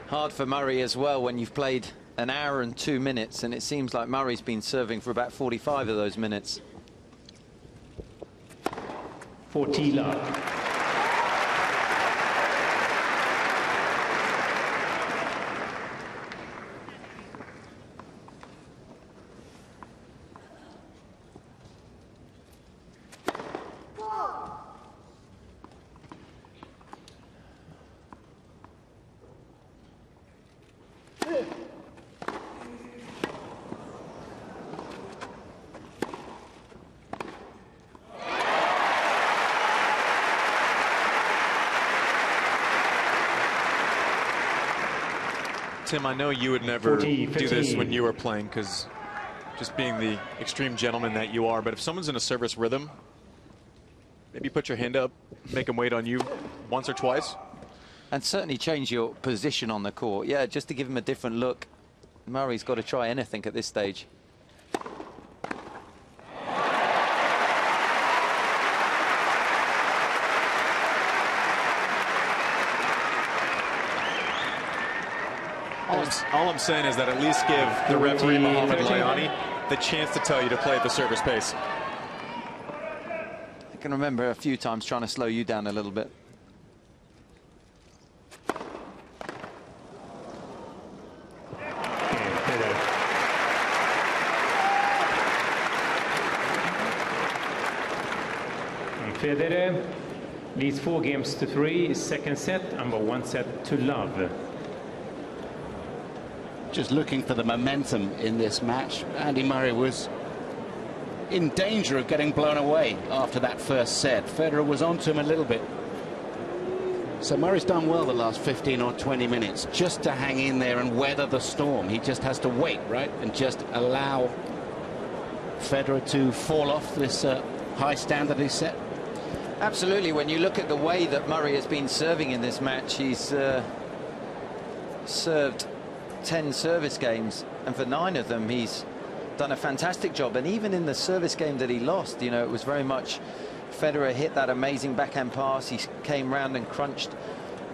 Hard for Murray as well when you've played an hour and 2 minutes, and it seems like Murray's been serving for about 45 of those minutes. 40 love. Tim, I know you would never 40, do this when you were playing, because just being the extreme gentleman that you are, but if someone's in a service rhythm, maybe put your hand up, make them wait on you once or twice. And certainly change your position on the court. Yeah, just to give him a different look. Murray's got to try anything at this stage. All I'm saying is that at least give the referee, Mohamed Layani, the chance to tell you to play at the service pace. I can remember a few times trying to slow you down a little bit. Federer leads 4 games to 3. Second set, and 1 set to love. Just looking for the momentum in this match. Andy Murray was in danger of getting blown away after that first set. Federer was onto him a little bit. So Murray's done well the last 15 or 20 minutes just to hang in there and weather the storm. He just has to wait, right, and just allow Federer to fall off this high standard he's set. Absolutely. When you look at the way that Murray has been serving in this match, he's served 10 service games, and for 9 of them he's done a fantastic job. And even in the service game that he lost, you know, it was very much Federer hit that amazing backhand pass, he came round and crunched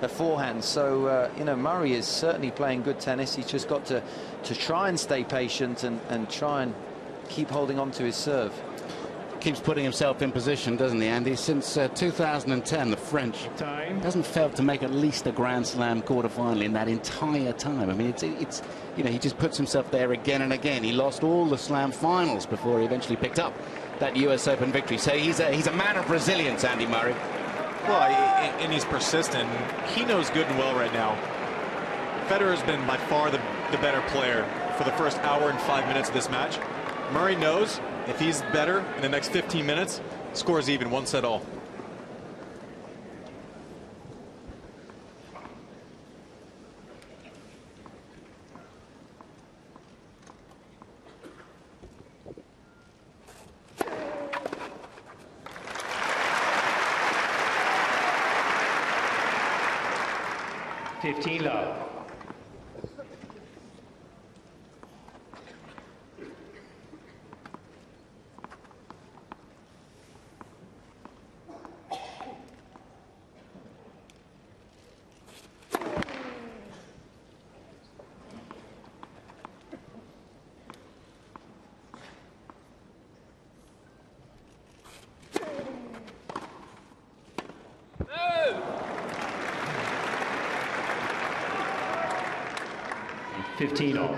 the forehand. So you know, Murray is certainly playing good tennis. He's just got to try and stay patient and try and keep holding on to his serve. Keeps putting himself in position, doesn't he, Andy? Since 2010, the French hasn't failed to make at least a Grand Slam quarterfinal in that entire time. I mean, it's you know, he just puts himself there again and again. He lost all the Slam finals before he eventually picked up that US Open victory. So he's a man of resilience, Andy Murray. Well, and he's persistent. He knows good and well right now. Federer's been by far the better player for the first hour and 5 minutes of this match. Murray knows if he's better in the next 15 minutes, scores even, 1 set all. Love. 15 all.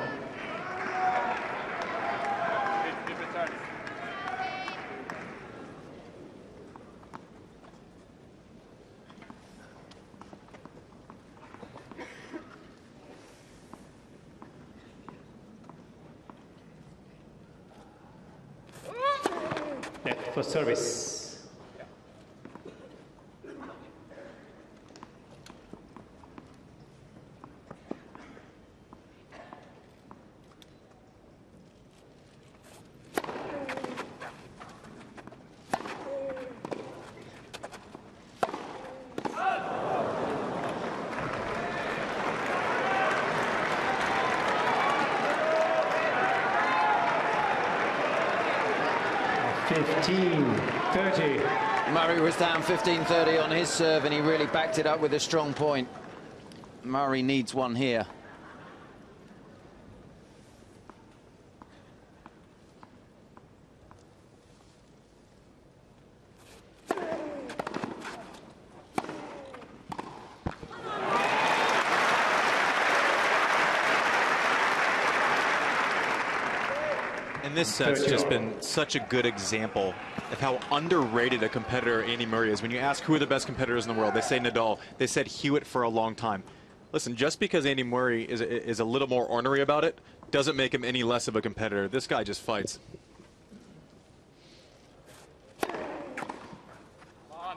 Net for service. Murray was down 15-30 on his serve, and he really backed it up with a strong point. Murray needs one here. And this set's just been such a good example of how underrated a competitor Andy Murray is. When you ask who are the best competitors in the world, they say Nadal. They said Hewitt for a long time. Listen, just because Andy Murray is a little more ornery about it doesn't make him any less of a competitor. This guy just fights. On.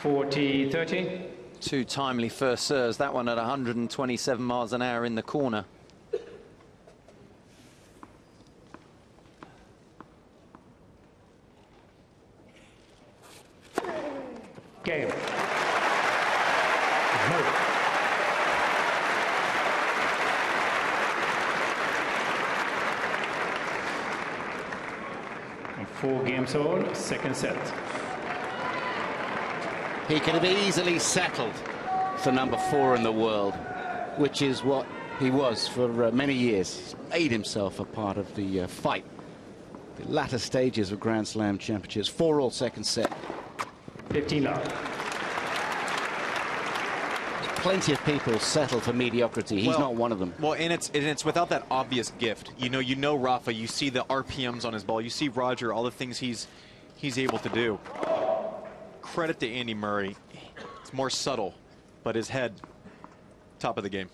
40-30. Two timely first serves, that one at 127 miles an hour in the corner. Game. And 4 games all, second set. He could have easily settled for number 4 in the world, which is what he was for many years. He's made himself a part of the fight. The latter stages of Grand Slam championships. 4-all second set. 15 love. Plenty of people settle for mediocrity. He's not one of them. Well, and it's without that obvious gift. You know Rafa. You see the RPMs on his ball. You see Roger. All the things he's able to do. Credit to Andy Murray. It's more subtle, but his head, top of the game.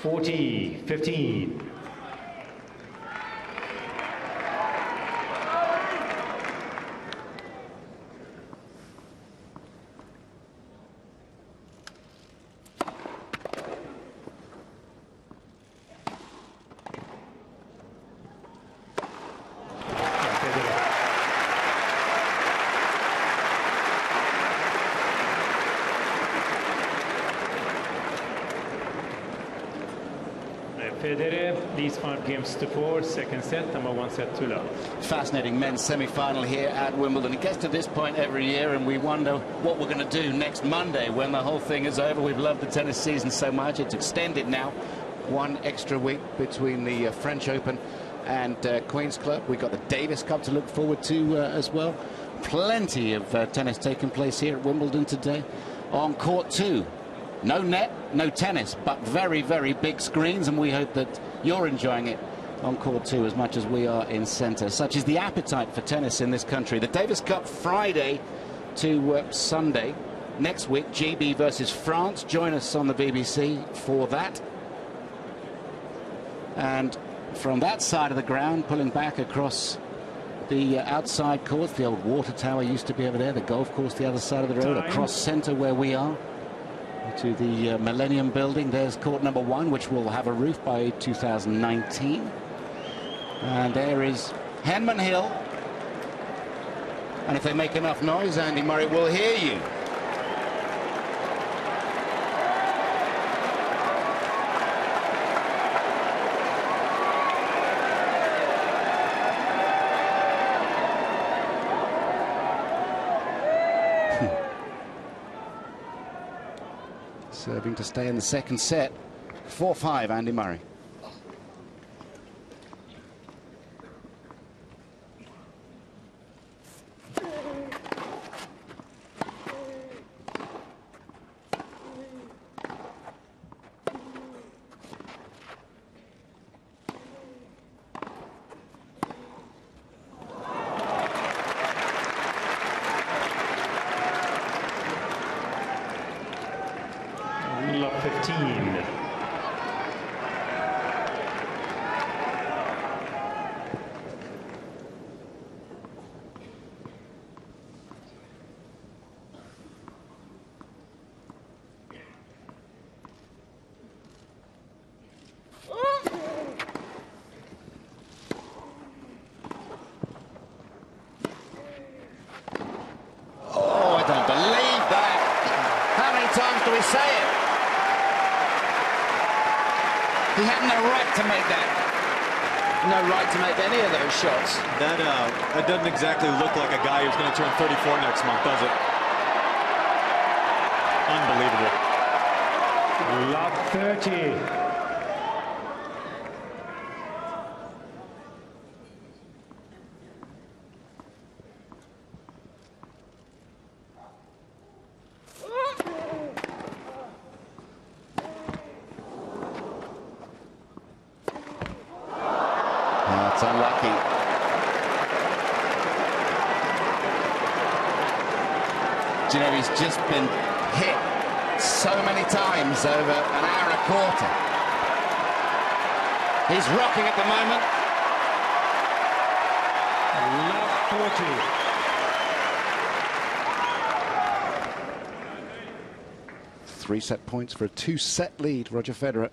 $40-15. Federer leads 5 games to 4, second set, number 1 set to love. Fascinating men's semi-final here at Wimbledon. It gets to this point every year and we wonder what we're going to do next Monday when the whole thing is over. We've loved the tennis season so much. It's extended now. 1 extra week between the French Open and Queen's Club. We've got the Davis Cup to look forward to as well. Plenty of tennis taking place here at Wimbledon today. on court 2. No net, no tennis, but very, very big screens, and we hope that you're enjoying it on court 2 as much as we are in centre. Such is the appetite for tennis in this country. The Davis Cup Friday to Sunday. Next week, GB versus France. Join us on the BBC for that. And from that side of the ground, pulling back across the outside courts, the old water tower used to be over there, the golf course the other side of the road, across centre where we are, to the Millennium Building. There's court number 1, which will have a roof by 2019. And there is Henman Hill. And if they make enough noise, Andy Murray will hear you. Serving to stay in the second set. 4-5, Andy Murray. Lot 15. Oh, I don't believe that. How many times do we say it? He had no right to make that. No right to make any of those shots. That doesn't exactly look like a guy who's going to turn 34 next month, does it? Unbelievable. Lot 30. That's unlucky. Do you know, he's just been hit so many times over an hour and a quarter. He's rocking at the moment. Lot 40. 3 set points for a 2-set lead, Roger Federer.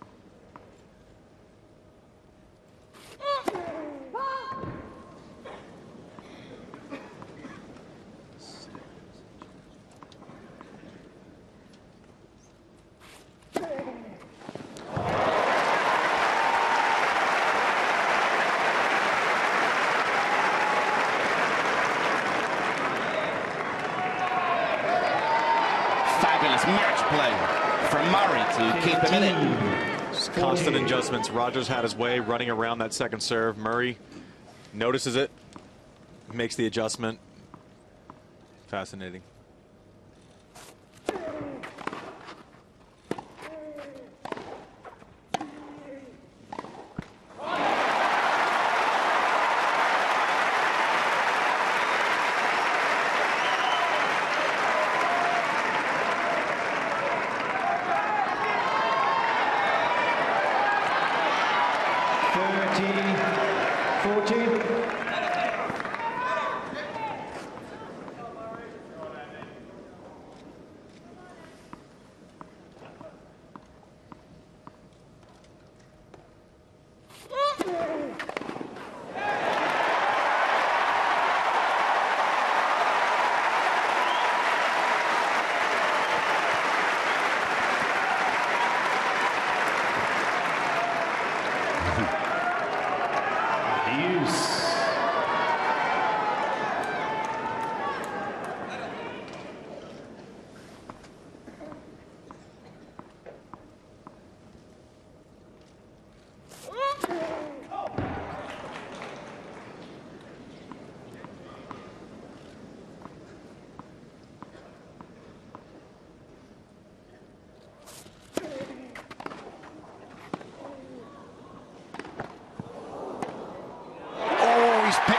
Fabulous match play from Murray to keep him in it. Constant adjustments. Rogers had his way running around that second serve. Murray notices it, makes the adjustment. Fascinating.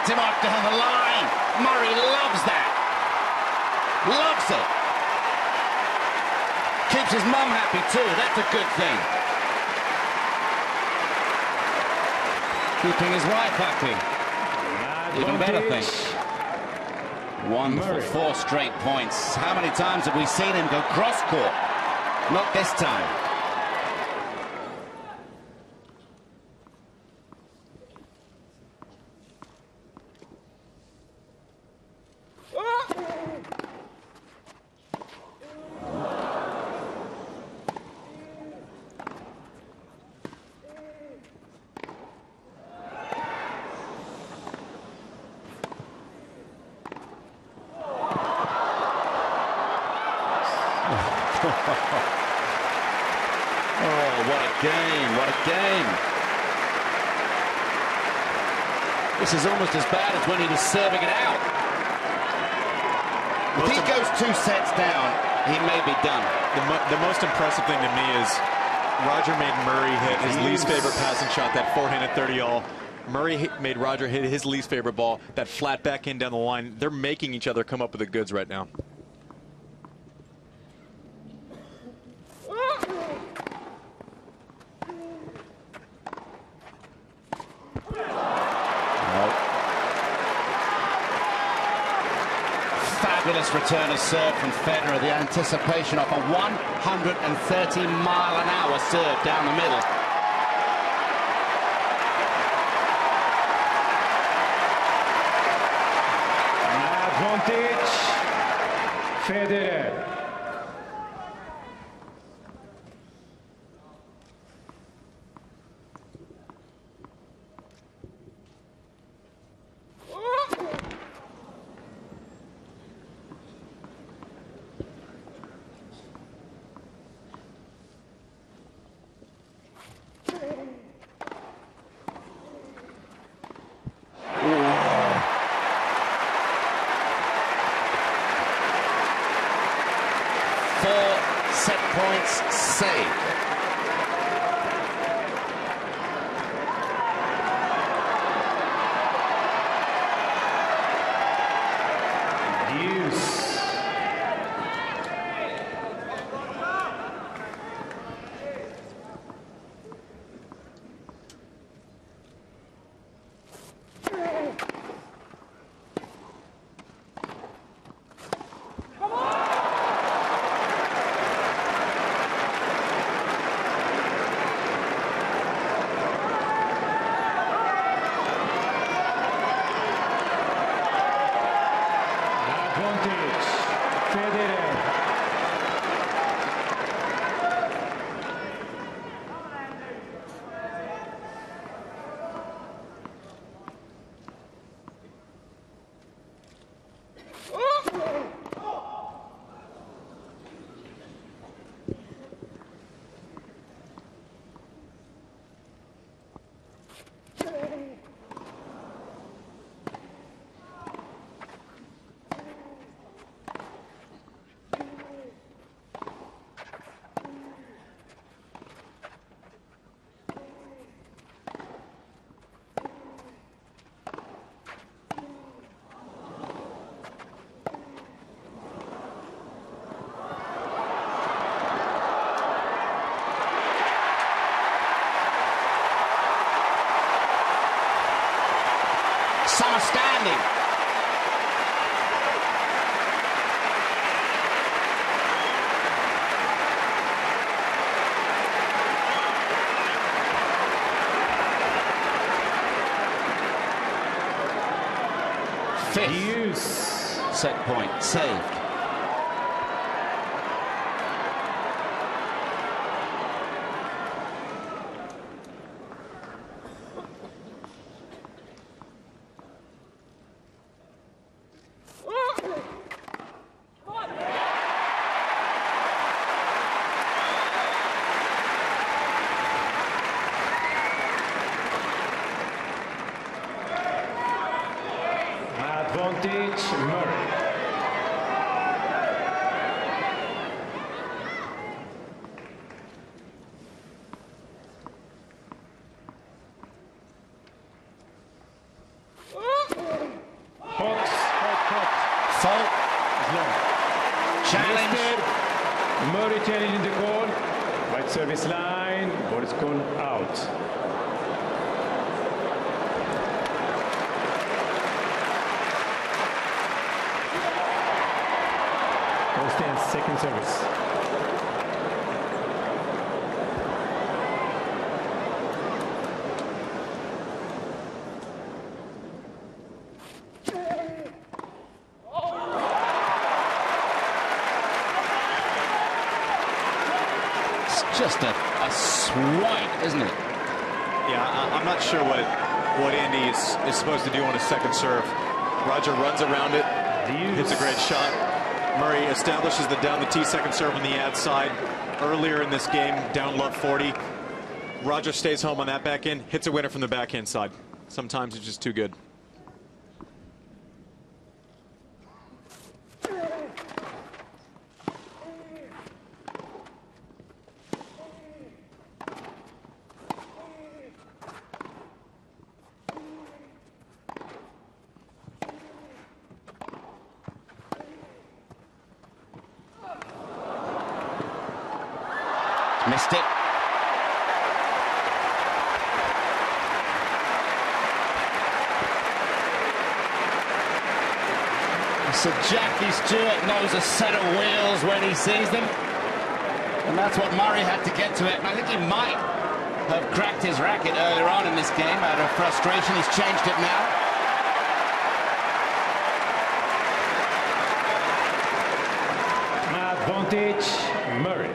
Gets him off down the line. Murray loves that. Loves it. Keeps his mum happy too. That's a good thing. Keeping his wife happy. Even better thing. Wonderful. 4 straight points. How many times have we seen him go cross-court? Not this time. Oh, what a game, what a game. This is almost as bad as when he was serving it out. If he goes 2 sets down, he may be done. The most impressive thing to me is Roger made Murray hit his least favorite passing shot, that forehand at 30-all. Murray made Roger hit his least favorite ball, that flat backhand down the line. They're making each other come up with the goods right now. Fabulous return of serve from Federer. The anticipation of a 130-mile-an-hour serve down the middle. Advantage, Federer. Set points saved. Advantage, Federer. Some are standing. Fifth set point saved. Advantage, Murray. challenge in the court. White service line. Ball is gone out. Ball stands second service. Just a swipe, isn't it? Yeah, I'm not sure what Andy is supposed to do on his second serve. Roger runs around it, hits a great shot. Murray establishes the down the tee second serve on the ad side. Earlier in this game, down love 40. Roger stays home on that backhand, hits a winner from the backhand side. Sometimes it's just too good. Missed it. So Jackie Stewart knows a set of wheels when he sees them. And that's what Murray had to get to it. And I think he might have cracked his racket earlier on in this game out of frustration. He's changed it now. Advantage, Murray.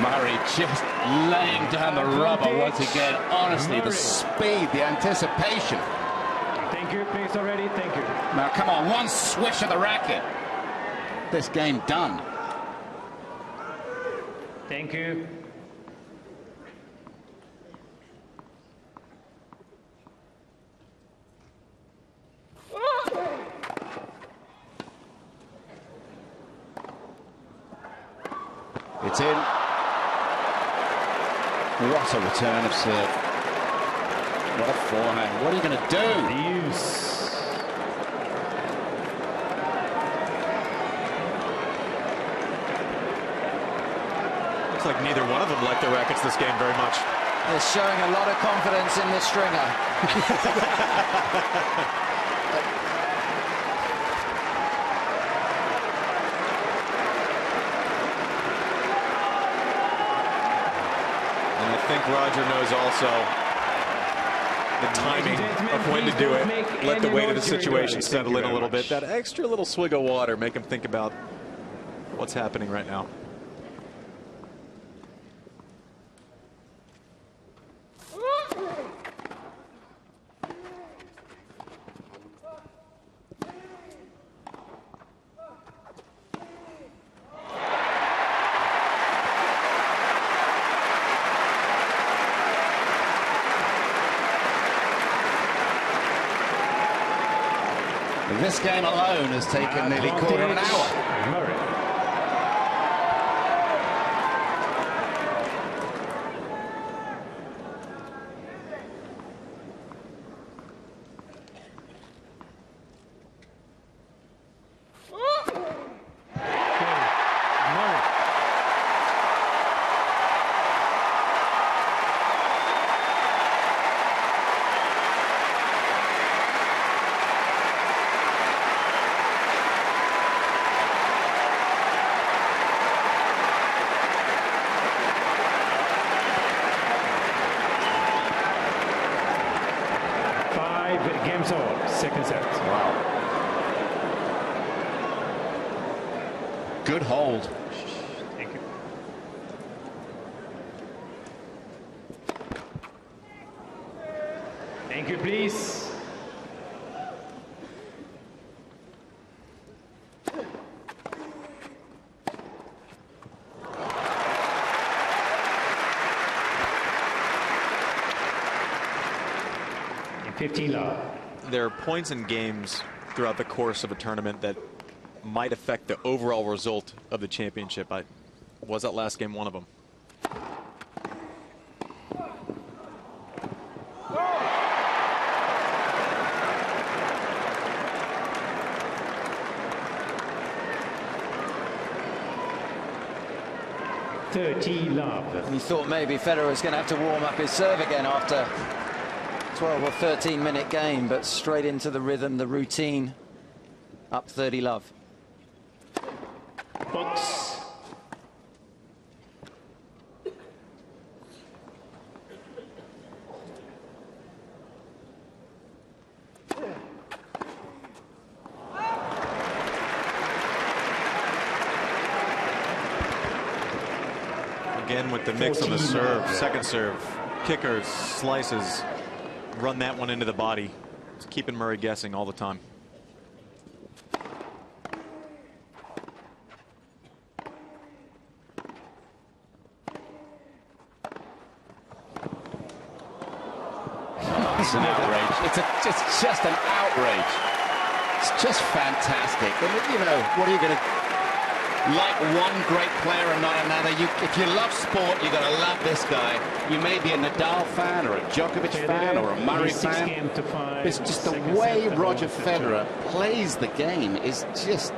Murray just laying down the rubber once again. Honestly, the speed, the anticipation. Thank you, please already. Thank you. Now, come on, one swish of the racket. This game done. Thank you. It's in. What a return of serve. What a forehand. What are you going to do? Use. Looks like neither one of them like their rackets this game very much. They're showing a lot of confidence in this stringer. I think Roger knows also the timing of when to do it. Let the weight of the situation settle in a little bit. That extra little swig of water, make him think about what's happening right now. This game alone has taken nearly a quarter of an hour. Murray. Games all, second set. Wow. Good hold. Thank you. Thank you, please. In 15 love. There are points in games throughout the course of a tournament that might affect the overall result of the championship. Was that last game one of them? You thought maybe Federer was going to have to warm up his serve again after 12 or 13-minute game, but straight into the rhythm, the routine, up 30 love. Box. Again with the mix on the serve, second serve, kickers, slices, run that one into the body. It's keeping Murray guessing all the time. It's an outrage. It's just an outrage. It's just fantastic. And, you know, what are you going to like one great player and not another? If you love sport, you've got to love this guy. You may be a Nadal fan or a Djokovic fan or a Murray fan. It's just the way Roger Federer plays the game is just...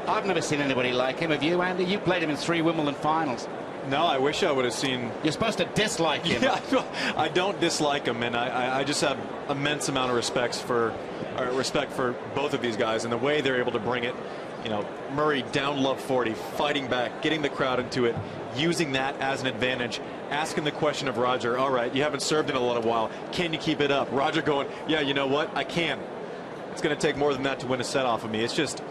I've never seen anybody like him. Have you, Andy? You played him in 3 Wimbledon finals. No, I wish I would have seen... You're supposed to dislike him. Yeah, I don't dislike him, and I just have immense amount of respect for both of these guys and the way they're able to bring it. You know, Murray down love 40, fighting back, getting the crowd into it, using that as an advantage, asking the question of Roger, all right, you haven't served in a little while, can you keep it up? Roger going, yeah, you know what, I can. It's going to take more than that to win a set off of me. It's just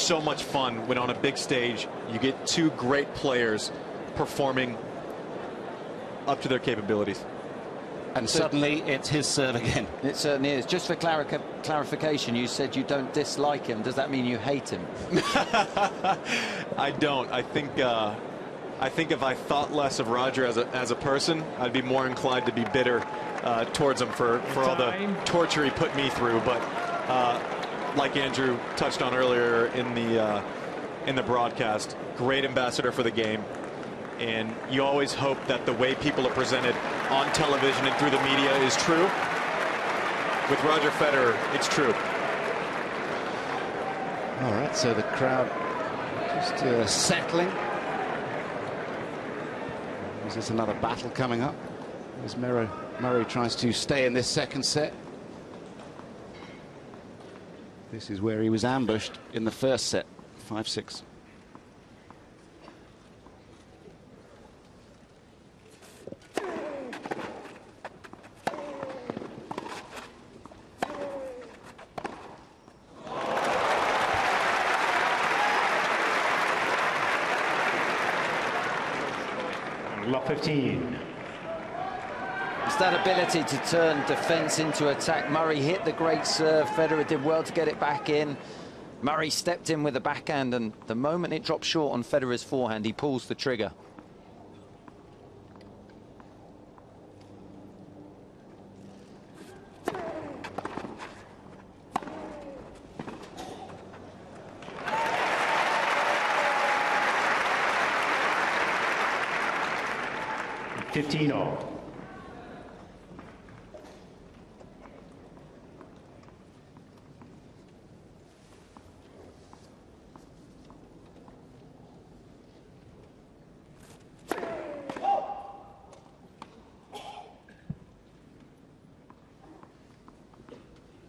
so much fun when on a big stage you get 2 great players performing up to their capabilities. And suddenly it's his serve again. It certainly is. Just for clarification, you said you don't dislike him. Does that mean you hate him? I don't. I think if I thought less of Roger as a person, I'd be more inclined to be bitter towards him for all the torture he put me through. But like Andrew touched on earlier in the broadcast, great ambassador for the game. And you always hope that the way people are presented on television and through the media is true. With Roger Federer, it's true. All right, so the crowd just settling. Is this another battle coming up? As Murray tries to stay in this second set. This is where he was ambushed in the first set, 5-6. Love 15. It's that ability to turn defense into attack. Murray hit the great serve. Federer did well to get it back in. Murray stepped in with a backhand, and the moment it dropped short on Federer's forehand, he pulls the trigger. 15-all.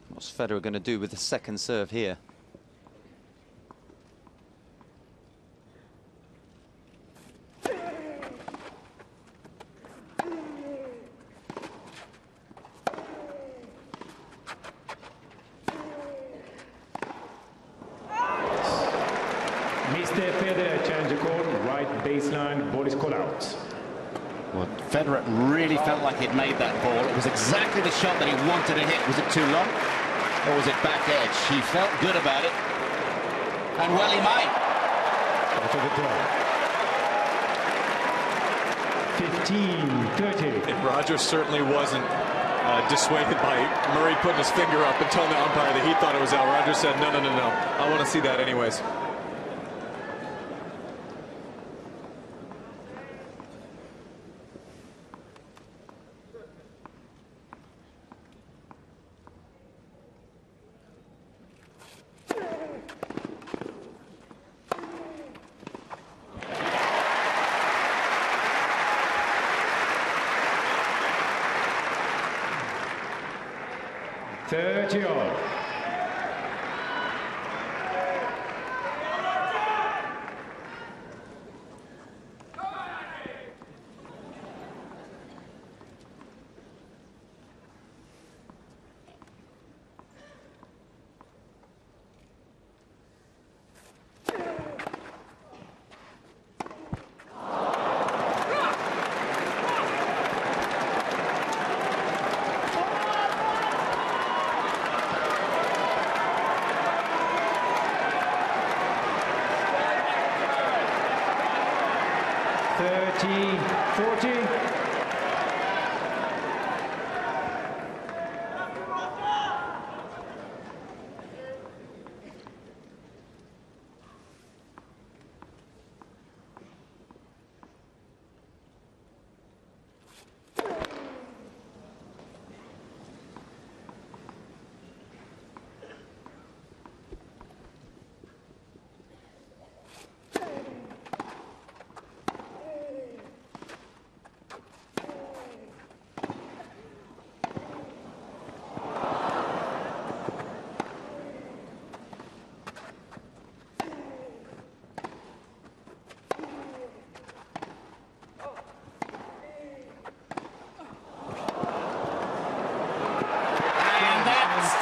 What's Federer going to do with the second serve here? Mr. Federer, challenge court, right baseline, ball is called out. Well, Federer really felt like he'd made that ball. It was exactly the shot that he wanted to hit. Was it too long? Or was it back edge? He felt good about it. And well, he might. Out of the draw. 15-30. And Roger certainly wasn't dissuaded by Murray putting his finger up and telling the umpire that he thought it was out. Roger said, no, no, no, no. I want to see that anyways. All.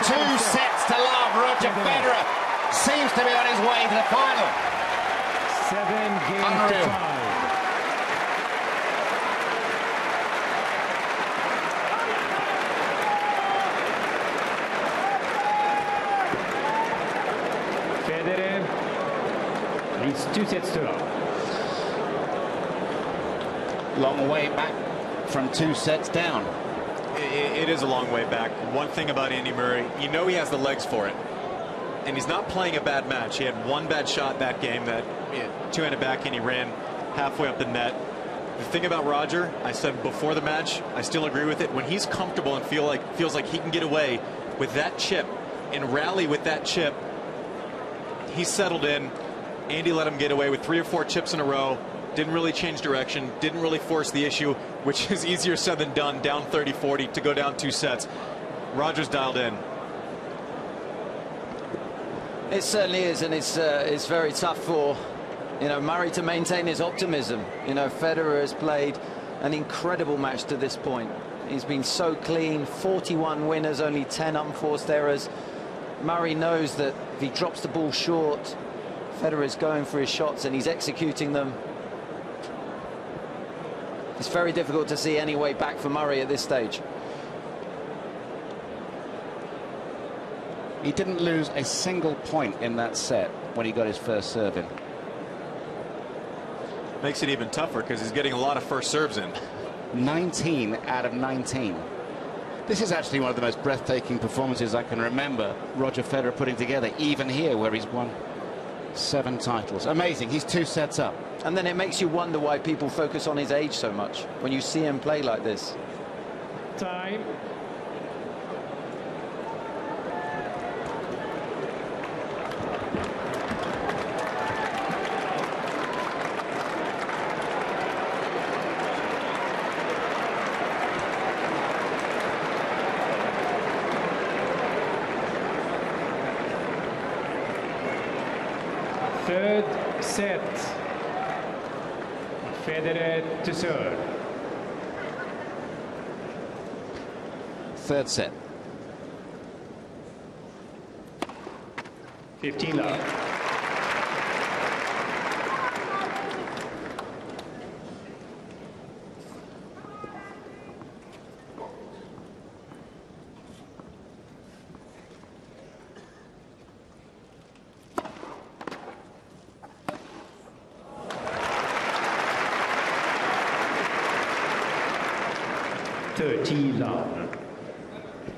Two sets to love. Roger Federer seems to be on his way to the final. 7 games Unreal. to 5. Federer leads 2 sets to love. Long way back from 2 sets down. It is a long way back. One thing about Andy Murray, you know he has the legs for it. And he's not playing a bad match. He had one bad shot that game, that two-handed backhand he ran halfway up the net. The thing about Roger, I said before the match, I still agree with it. When he's comfortable and feels like he can get away with that chip and rally with that chip, he's settled in. Andy let him get away with 3 or 4 chips in a row. Didn't really change direction, didn't really force the issue, which is easier said than done, down 30-40 to go down 2 sets. Roger's dialed in. It certainly is, and it's very tough for, Murray to maintain his optimism. Federer has played an incredible match to this point. He's been so clean, 41 winners, only 10 unforced errors. Murray knows that if he drops the ball short, Federer is going for his shots and he's executing them. It's very difficult to see any way back for Murray at this stage. He didn't lose a single point in that set when he got his first serve in. Makes it even tougher because he's getting a lot of first serves in. 19 out of 19. This is actually one of the most breathtaking performances I can remember Roger Federer putting together, even here where he's won 7 titles. Amazing. He's 2 sets up. And then it makes you wonder why people focus on his age so much when you see him play like this. Time. Third set. Federer to serve. Third set. 15 love.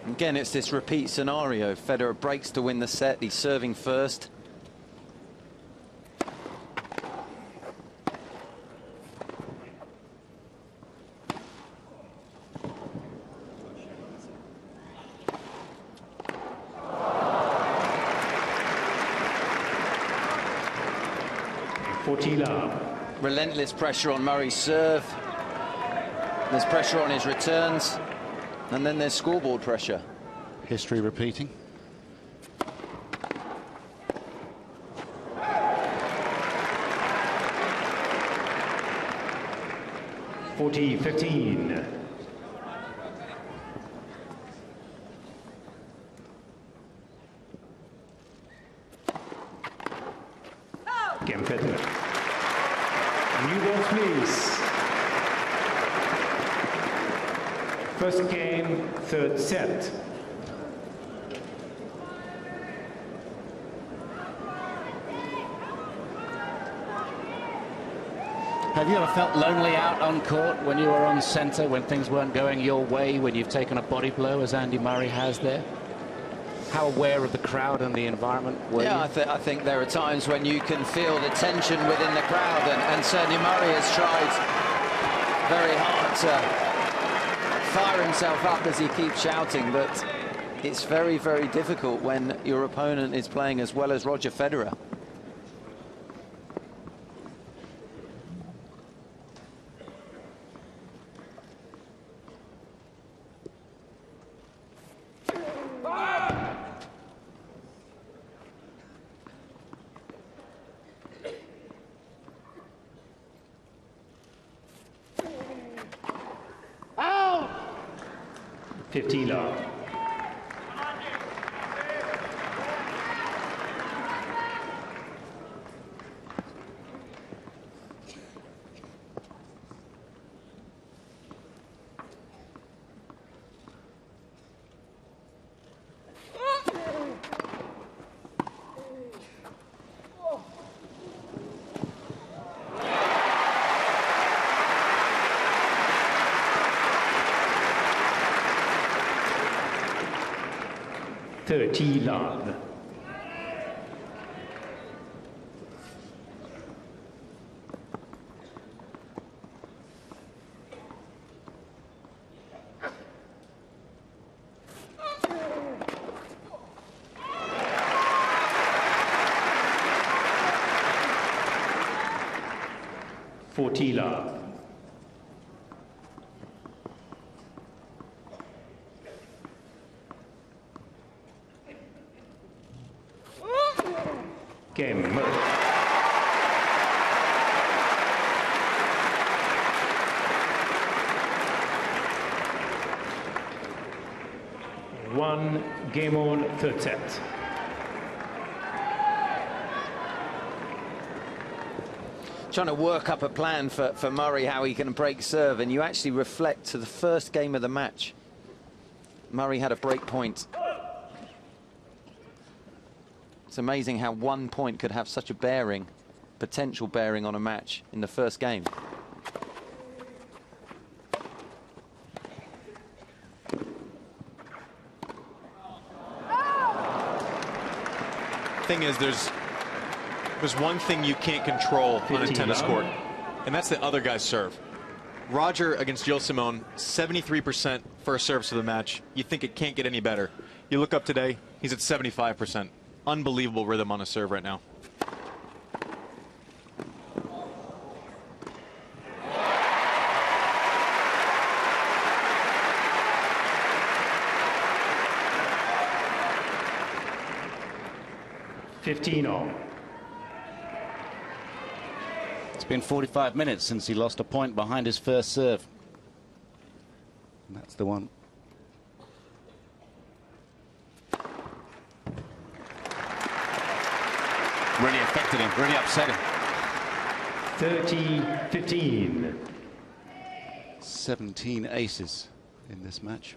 Again, it's this repeat scenario. Federer breaks to win the set. He's serving first. Relentless pressure on Murray's serve. There's pressure on his returns. And then there's scoreboard pressure. History repeating. (40-15). Game Federer. New balls, please. First game, third set. Have you ever felt lonely out on court when you were on centre, when things weren't going your way, when you've taken a body blow, as Andy Murray has there? How aware of the crowd and the environment were you? I think there are times when you can feel the tension within the crowd, and certainly Murray has tried very hard to fire himself up as he keeps shouting, but it's very, very difficult when your opponent is playing as well as Roger Federer. Out! 15 love. Love. Love. Game. One game on, third set. Trying to work up a plan for Murray, how he can break serve, and you actually reflect to the first game of the match. Murray had a break point. It's amazing how 1 point could have such a bearing, potential bearing on a match in the first game. Thing is, There's one thing you can't control on a tennis court, and that's the other guy's serve. Roger against Gilles Simon, 73% first serves of the match. You think it can't get any better. You look up today, he's at 75%. Unbelievable rhythm on his serve right now. It's been 45 minutes since he lost a point behind his first serve. And that's the one. Really affected him, really upset him. 30-15. 17 aces in this match.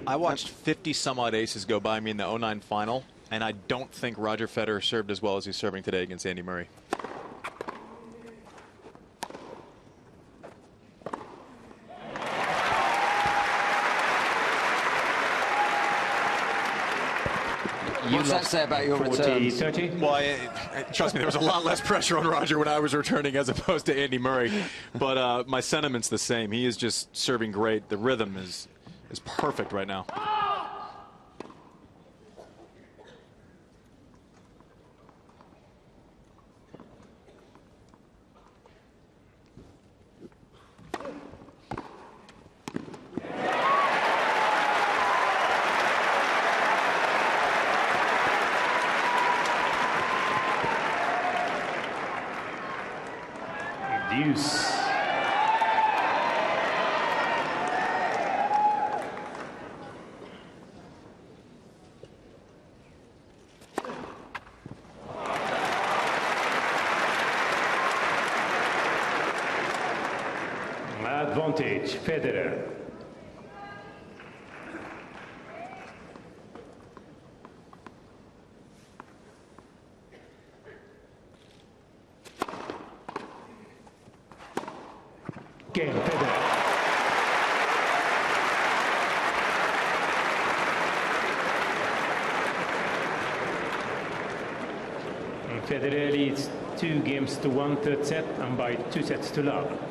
I watched 50 some odd aces go by me in the 09 final, and I don't think Roger Federer served as well as he's serving today against Andy Murray. What's that say about your returns? 30. Well, trust me, there was a lot less pressure on Roger when I was returning as opposed to Andy Murray. But my sentiment's the same. He is just serving great. The rhythm is perfect right now. Deuce. Advantage, Federer. Game, Federer. And Federer leads 2-1 third set and by 2 sets to love.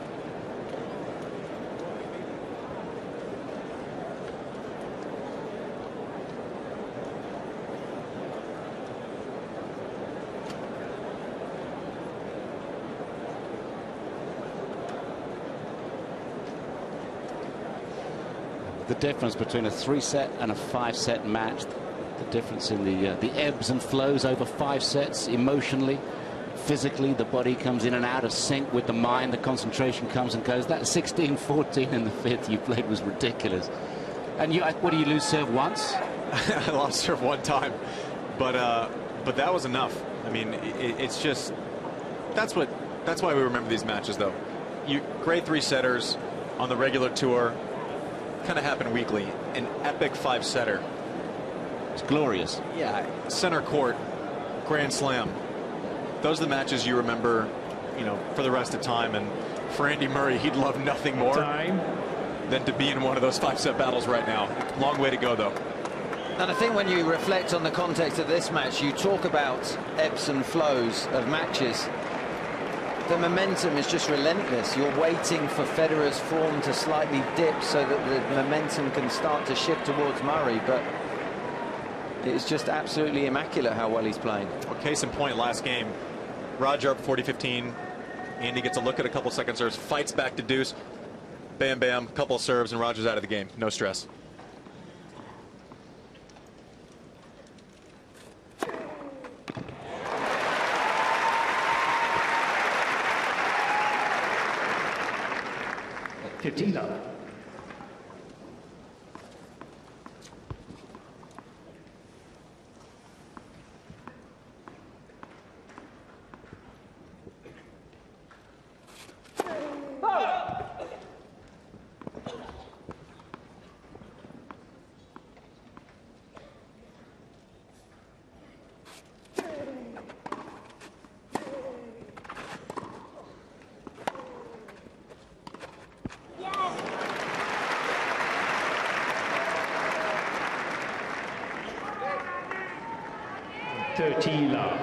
The difference between a 3-set and a 5-set match, the difference in the ebbs and flows over 5 sets, emotionally, physically, the body comes in and out of sync with the mind, the concentration comes and goes. That 16-14 in the 5th you played was ridiculous. And what do you lose serve once? I lost serve one time, but that was enough. I mean, it's just that's why we remember these matches, though. Great 3-setters on the regular tour kind of happen weekly. An epic 5-setter. It's glorious. Yeah, center court, Grand Slam. Those are the matches you remember, for the rest of time. And for Andy Murray, he'd love nothing more than to be in one of those 5-set battles right now. Long way to go, though. And I think when you reflect on the context of this match, you talk about ebbs and flows of matches. The momentum is just relentless. You're waiting for Federer's form to slightly dip so that the momentum can start to shift towards Murray, but it's just absolutely immaculate how well he's playing. Well, case in point, last game, Roger up 40-15. Andy gets a look at a couple second serves, fights back to deuce. Bam, bam, couple serves, and Roger's out of the game. No stress. $15. 30 love.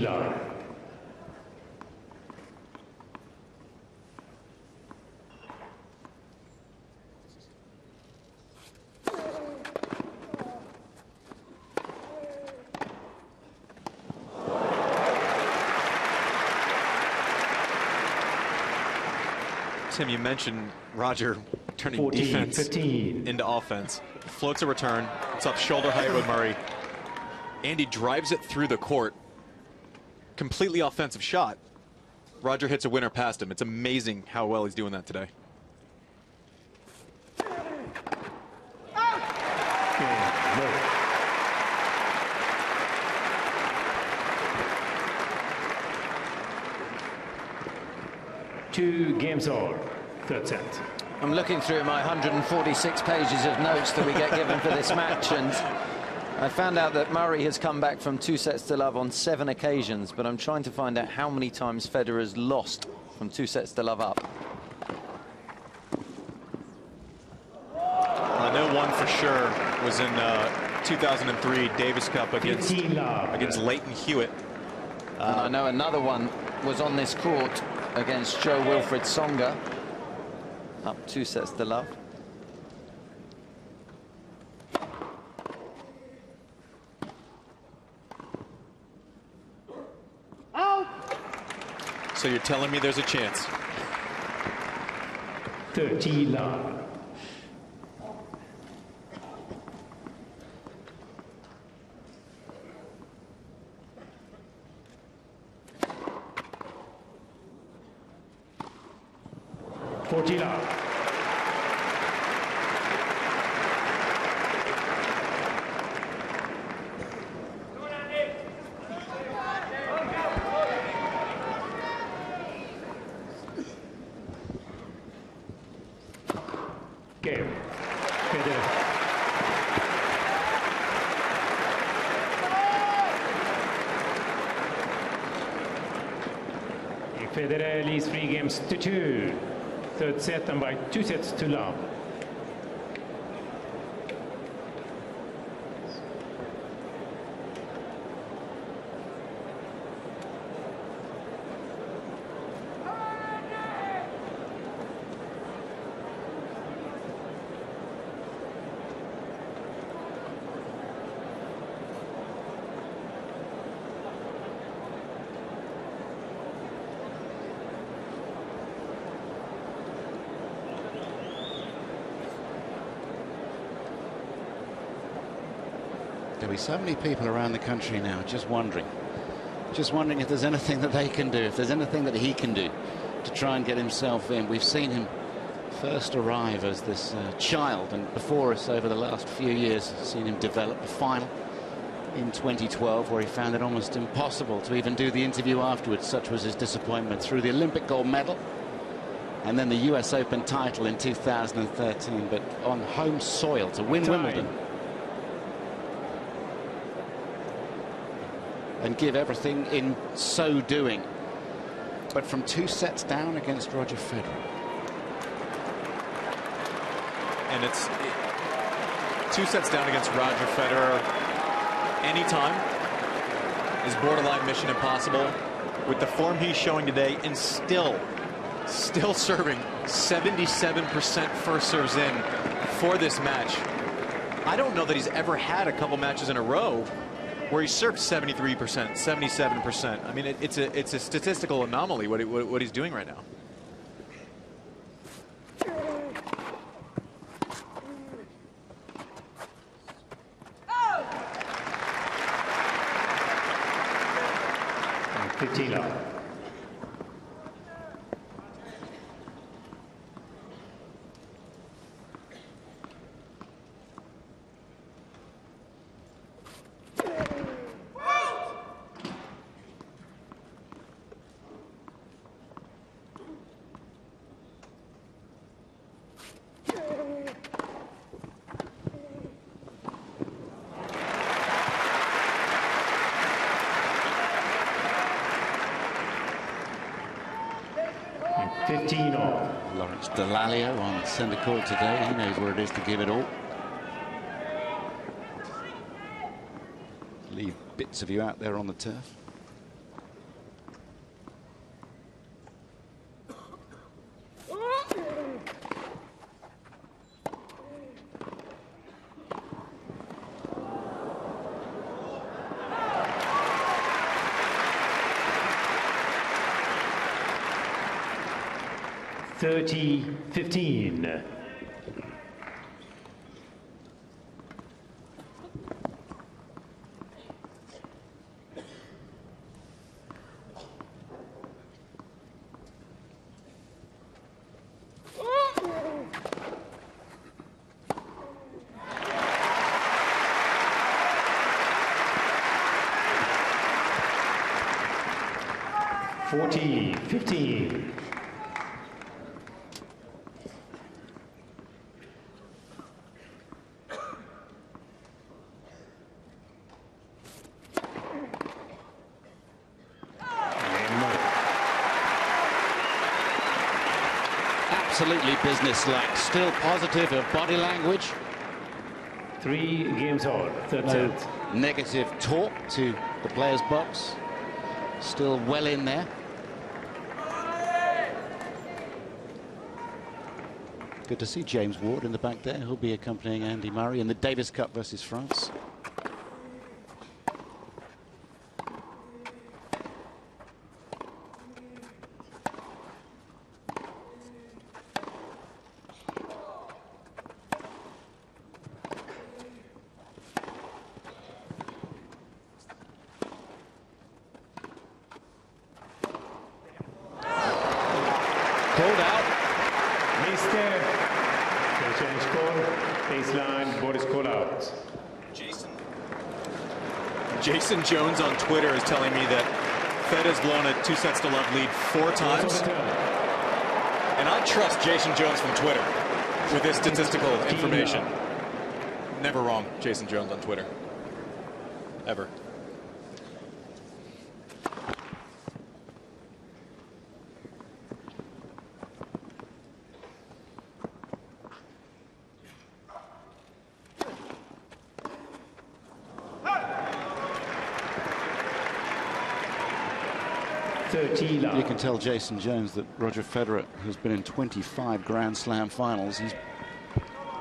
Love. Tim, you mentioned Roger turning defense into offense. Floats a return. It's up shoulder height with Murray. Andy drives it through the court. Completely offensive shot. Roger hits a winner past him. It's amazing how well he's doing that today. Two games all, third set. I'm looking through my 146 pages of notes that we get given for this match, and I found out that Murray has come back from 2-0 on 7 occasions, but I'm trying to find out how many times Federer's lost from 2-0 up. I know one for sure was in 2003 Davis Cup against Leighton Hewitt. And I know another one was on this court against Joe Wilfried Tsonga, up 2-0. So you're telling me there's a chance? 30 love. Game. Federer. Federer leads 3 games to 2. Third set and by 2 sets to love. There'll be so many people around the country now just wondering if there's anything that they can do, if there's anything that he can do to try and get himself in. We've seen him first arrive as this child, and before us over the last few years, seen him develop the final in 2012, where he found it almost impossible to even do the interview afterwards. Such was his disappointment, through the Olympic gold medal and then the US Open title in 2013, but on home soil to win Wimbledon and give everything in so doing. But from 2 sets down against Roger Federer. And it's 2 sets down against Roger Federer anytime is borderline mission impossible. With the form he's showing today, and still serving 77% first serves in for this match. I don't know that he's ever had a couple matches in a row where he served 73%, 77%. I mean, it's a statistical anomaly what he's doing right now. Petila. 15 all. Lawrence Dallaglio on centre court today. He knows what it is to give it all. Leave bits of you out there on the turf. (30-15). (40-15). Absolutely businesslike, still positive of body language. 3 games all. Third set. Negative talk to the players' box. Still well in there. Good to see James Ward in the back there. He'll be accompanying Andy Murray in the Davis Cup versus France. Called out. Mr. Change call. Baseline. Board is called out. Jason Jones on Twitter is telling me that Fed has blown a 2-sets-to-love lead 4 times. And I trust Jason Jones from Twitter with his statistical information. Never wrong, Jason Jones on Twitter. Ever. You can tell Jason Jones that Roger Federer has been in 25 Grand Slam finals. He's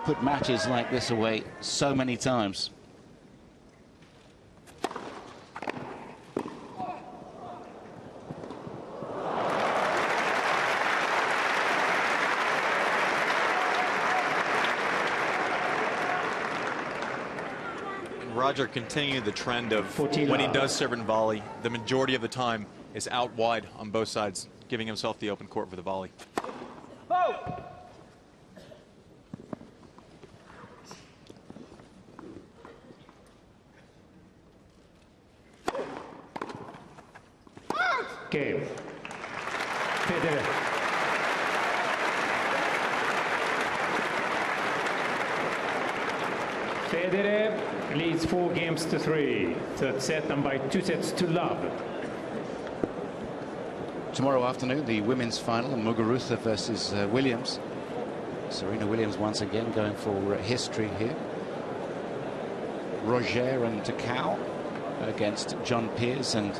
put matches like this away so many times. Roger continued the trend of when he does serve and volley, the majority of the time is out wide on both sides, giving himself the open court for the volley. Game. Federer. Federer leads 4 games to 3. Third set and by 2 sets to love. Tomorrow afternoon, the women's final, Muguruza versus Williams. Serena Williams once again going for history here. Roger and Takao against John Peers and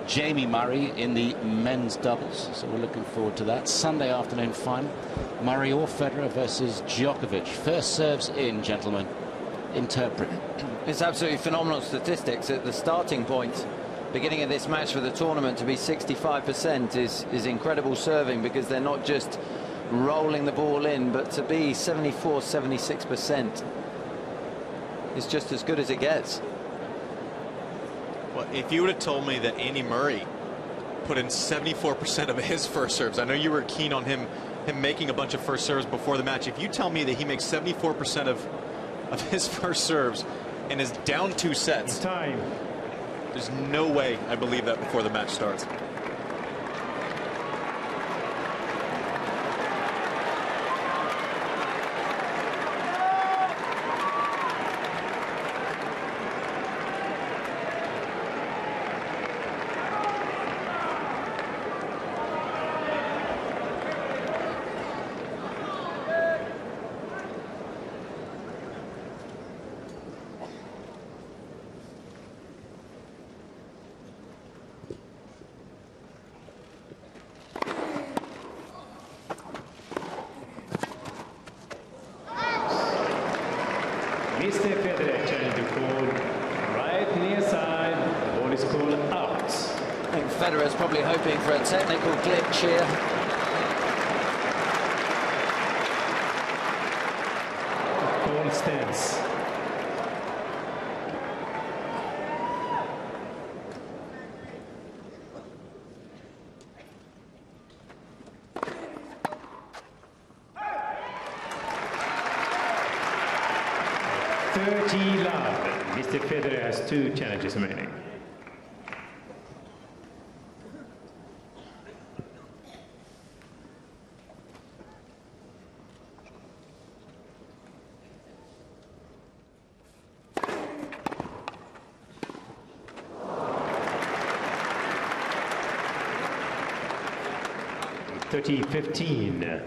Jamie Murray in the men's doubles. So we're looking forward to that. Sunday afternoon final, Murray or Federer versus Djokovic. First serves in, gentlemen. Interpret. It's absolutely phenomenal statistics at the starting point. Beginning of this match for the tournament to be 65% is incredible serving, because they're not just rolling the ball in, but to be 74-76% is just as good as it gets. Well, if you would have told me that Andy Murray put in 74% of his first serves, I know you were keen on him making a bunch of first serves before the match. If you tell me that he makes 74% of his first serves and is down 2 sets, Time. there's no way I believe that before the match starts. Federer's probably hoping for a technical glitch here. Ball stance. Mr. Federer has 2 challenges remaining. (30-15).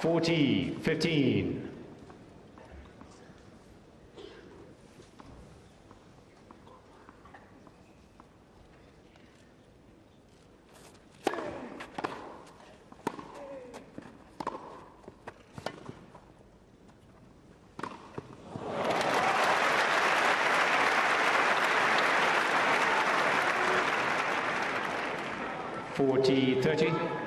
40-15. (40-30).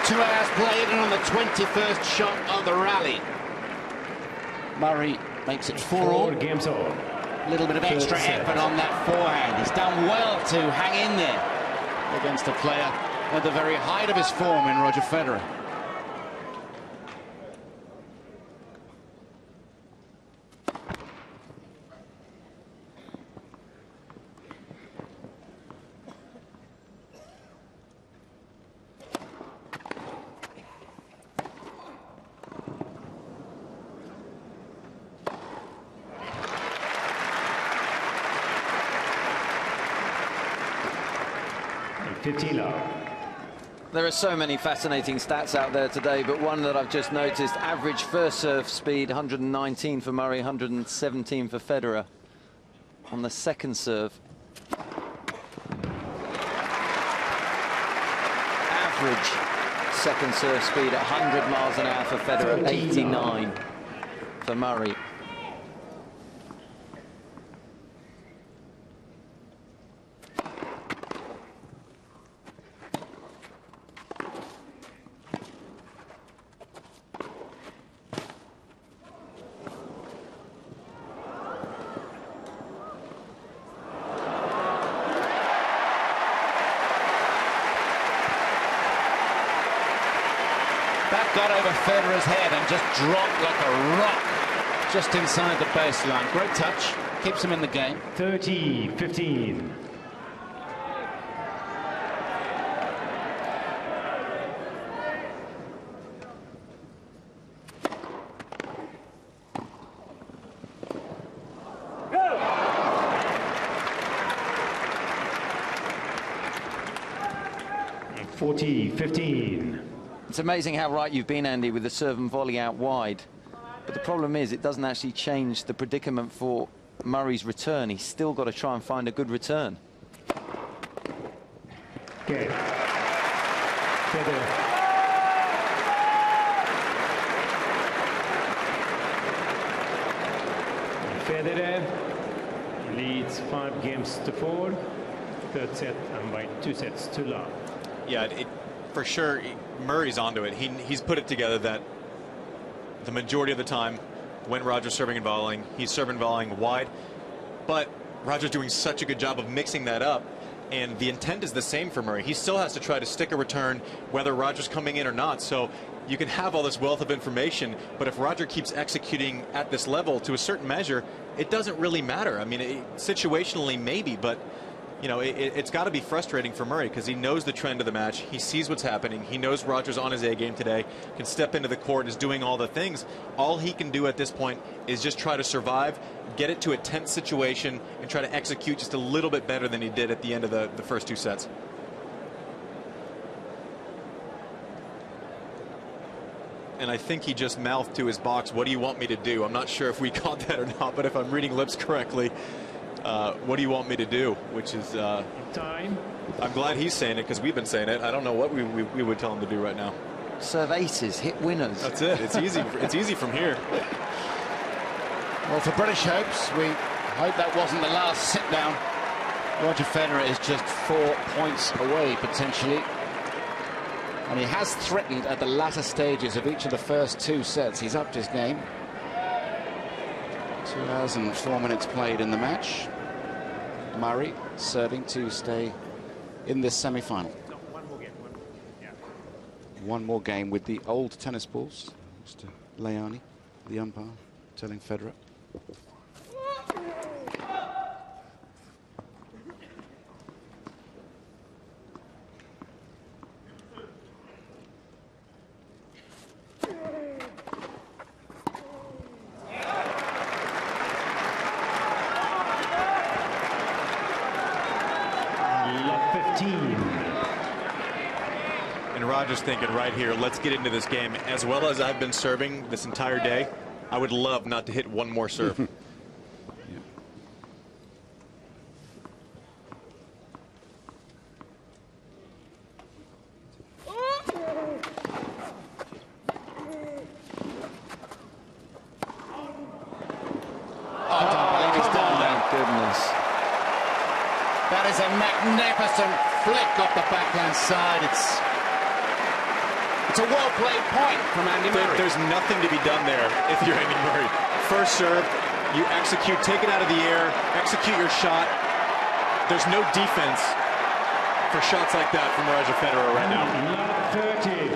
2 hours played and on the 21st shot of the rally. Murray makes it 4-all. Games all. A little bit of extra effort on that forehand. He's done well to hang in there against a player at the very height of his form in Roger Federer. There are so many fascinating stats out there today, but one that I've just noticed: average first serve speed 119 for Murray, 117 for Federer. On the second serve, average second serve speed 100 miles an hour for Federer, 89 for Murray. That got over Federer's head and just dropped like a rock just inside the baseline. Great touch, keeps him in the game. 30-15. It's amazing how right you've been, Andy, with the serve and volley out wide. But the problem is it doesn't actually change the predicament for Murray's return. He's still got to try and find a good return. Okay. Federer. Federer leads 5 games to 4. Third set and by 2 sets to love. Yeah, for sure, Murray's onto it. He's put it together that the majority of the time when Roger's serving and volleying, he's serving and volleying wide. But Roger's doing such a good job of mixing that up. And the intent is the same for Murray. He still has to try to stick a return whether Roger's coming in or not. So you can have all this wealth of information, but if Roger keeps executing at this level to a certain measure, it doesn't really matter. I mean, situationally maybe, but you know, it's got to be frustrating for Murray because he knows the trend of the match. He sees what's happening. He knows Roger's on his A game today, can step into the court, is doing all the things. All he can do at this point is just try to survive, get it to a tense situation, and try to execute just a little bit better than he did at the end of the first 2 sets. And I think he just mouthed to his box, "What do you want me to do?" I'm not sure if we caught that or not, but if I'm reading lips correctly, what do you want me to do? Which is, time. I'm glad he's saying it because we've been saying it. I don't know what we would tell him to do right now. Serve aces, hit winners. That's it. It's easy. It's easy from here. Well, for British hopes, we hope that wasn't the last sit down. Roger Federer is just 4 points away potentially. And he has threatened at the latter stages of each of the first 2 sets. He's upped his game. 2 hours and 4 minutes played in the match. Murray serving to stay in this semi-final. No, one more game. Yeah. One more game with the old tennis balls. Mr. Leani, the umpire, telling Federer. And Roger's thinking right here, let's get into this game. As well as I've been serving this entire day, I would love not to hit one more serve. That is a magnificent flick off the backhand side. It's a well-played point from Andy Murray. There's nothing to be done there if you're Andy Murray. First serve, you execute, take it out of the air, execute your shot. There's no defense for shots like that from Roger Federer right now. 30.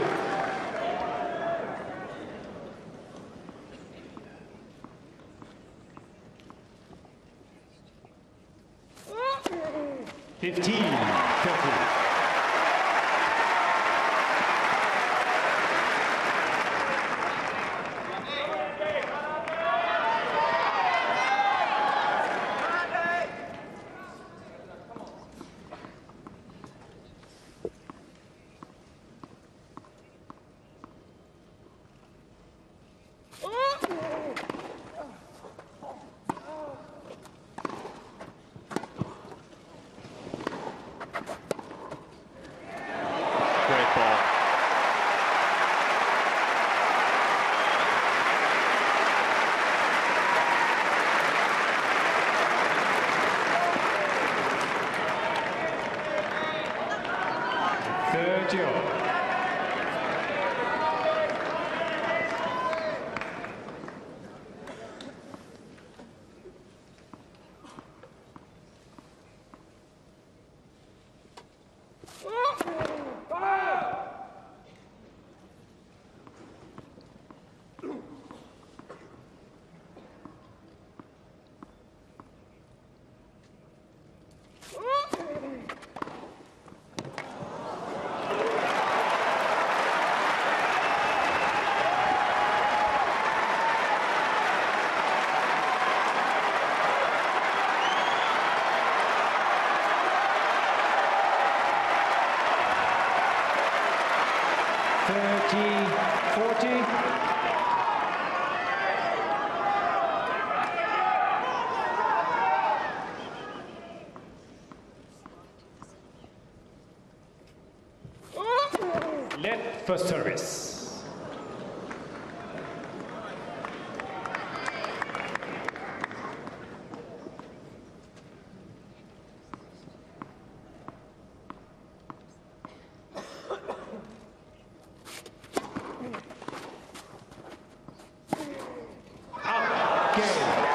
Let for service.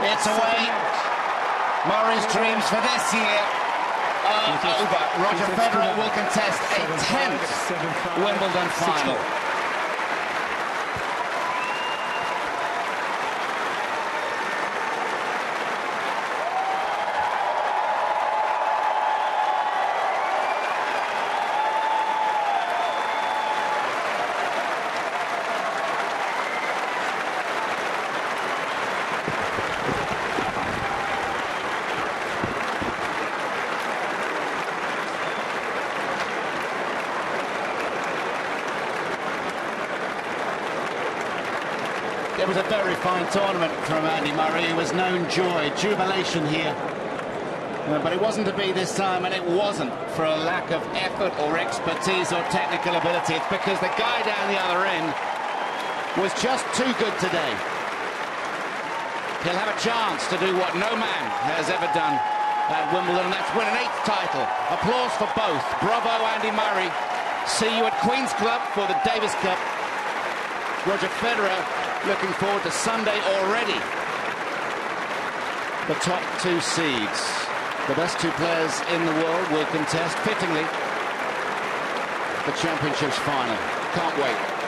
It's away. Murray's dreams for this year are over. Roger Federer will contest a 10th Wimbledon final. It was a very fine tournament from Andy Murray. It was known joy, jubilation here. But it wasn't to be this time, and it wasn't for a lack of effort or expertise or technical ability. It's because the guy down the other end was just too good today. He'll have a chance to do what no man has ever done at Wimbledon, and that's win an 8th title. Applause for both. Bravo, Andy Murray. See you at Queen's Club for the Davis Cup. Roger Federer looking forward to Sunday already. The top 2 seeds. The best 2 players in the world will contest, fittingly, the championships final. Can't wait.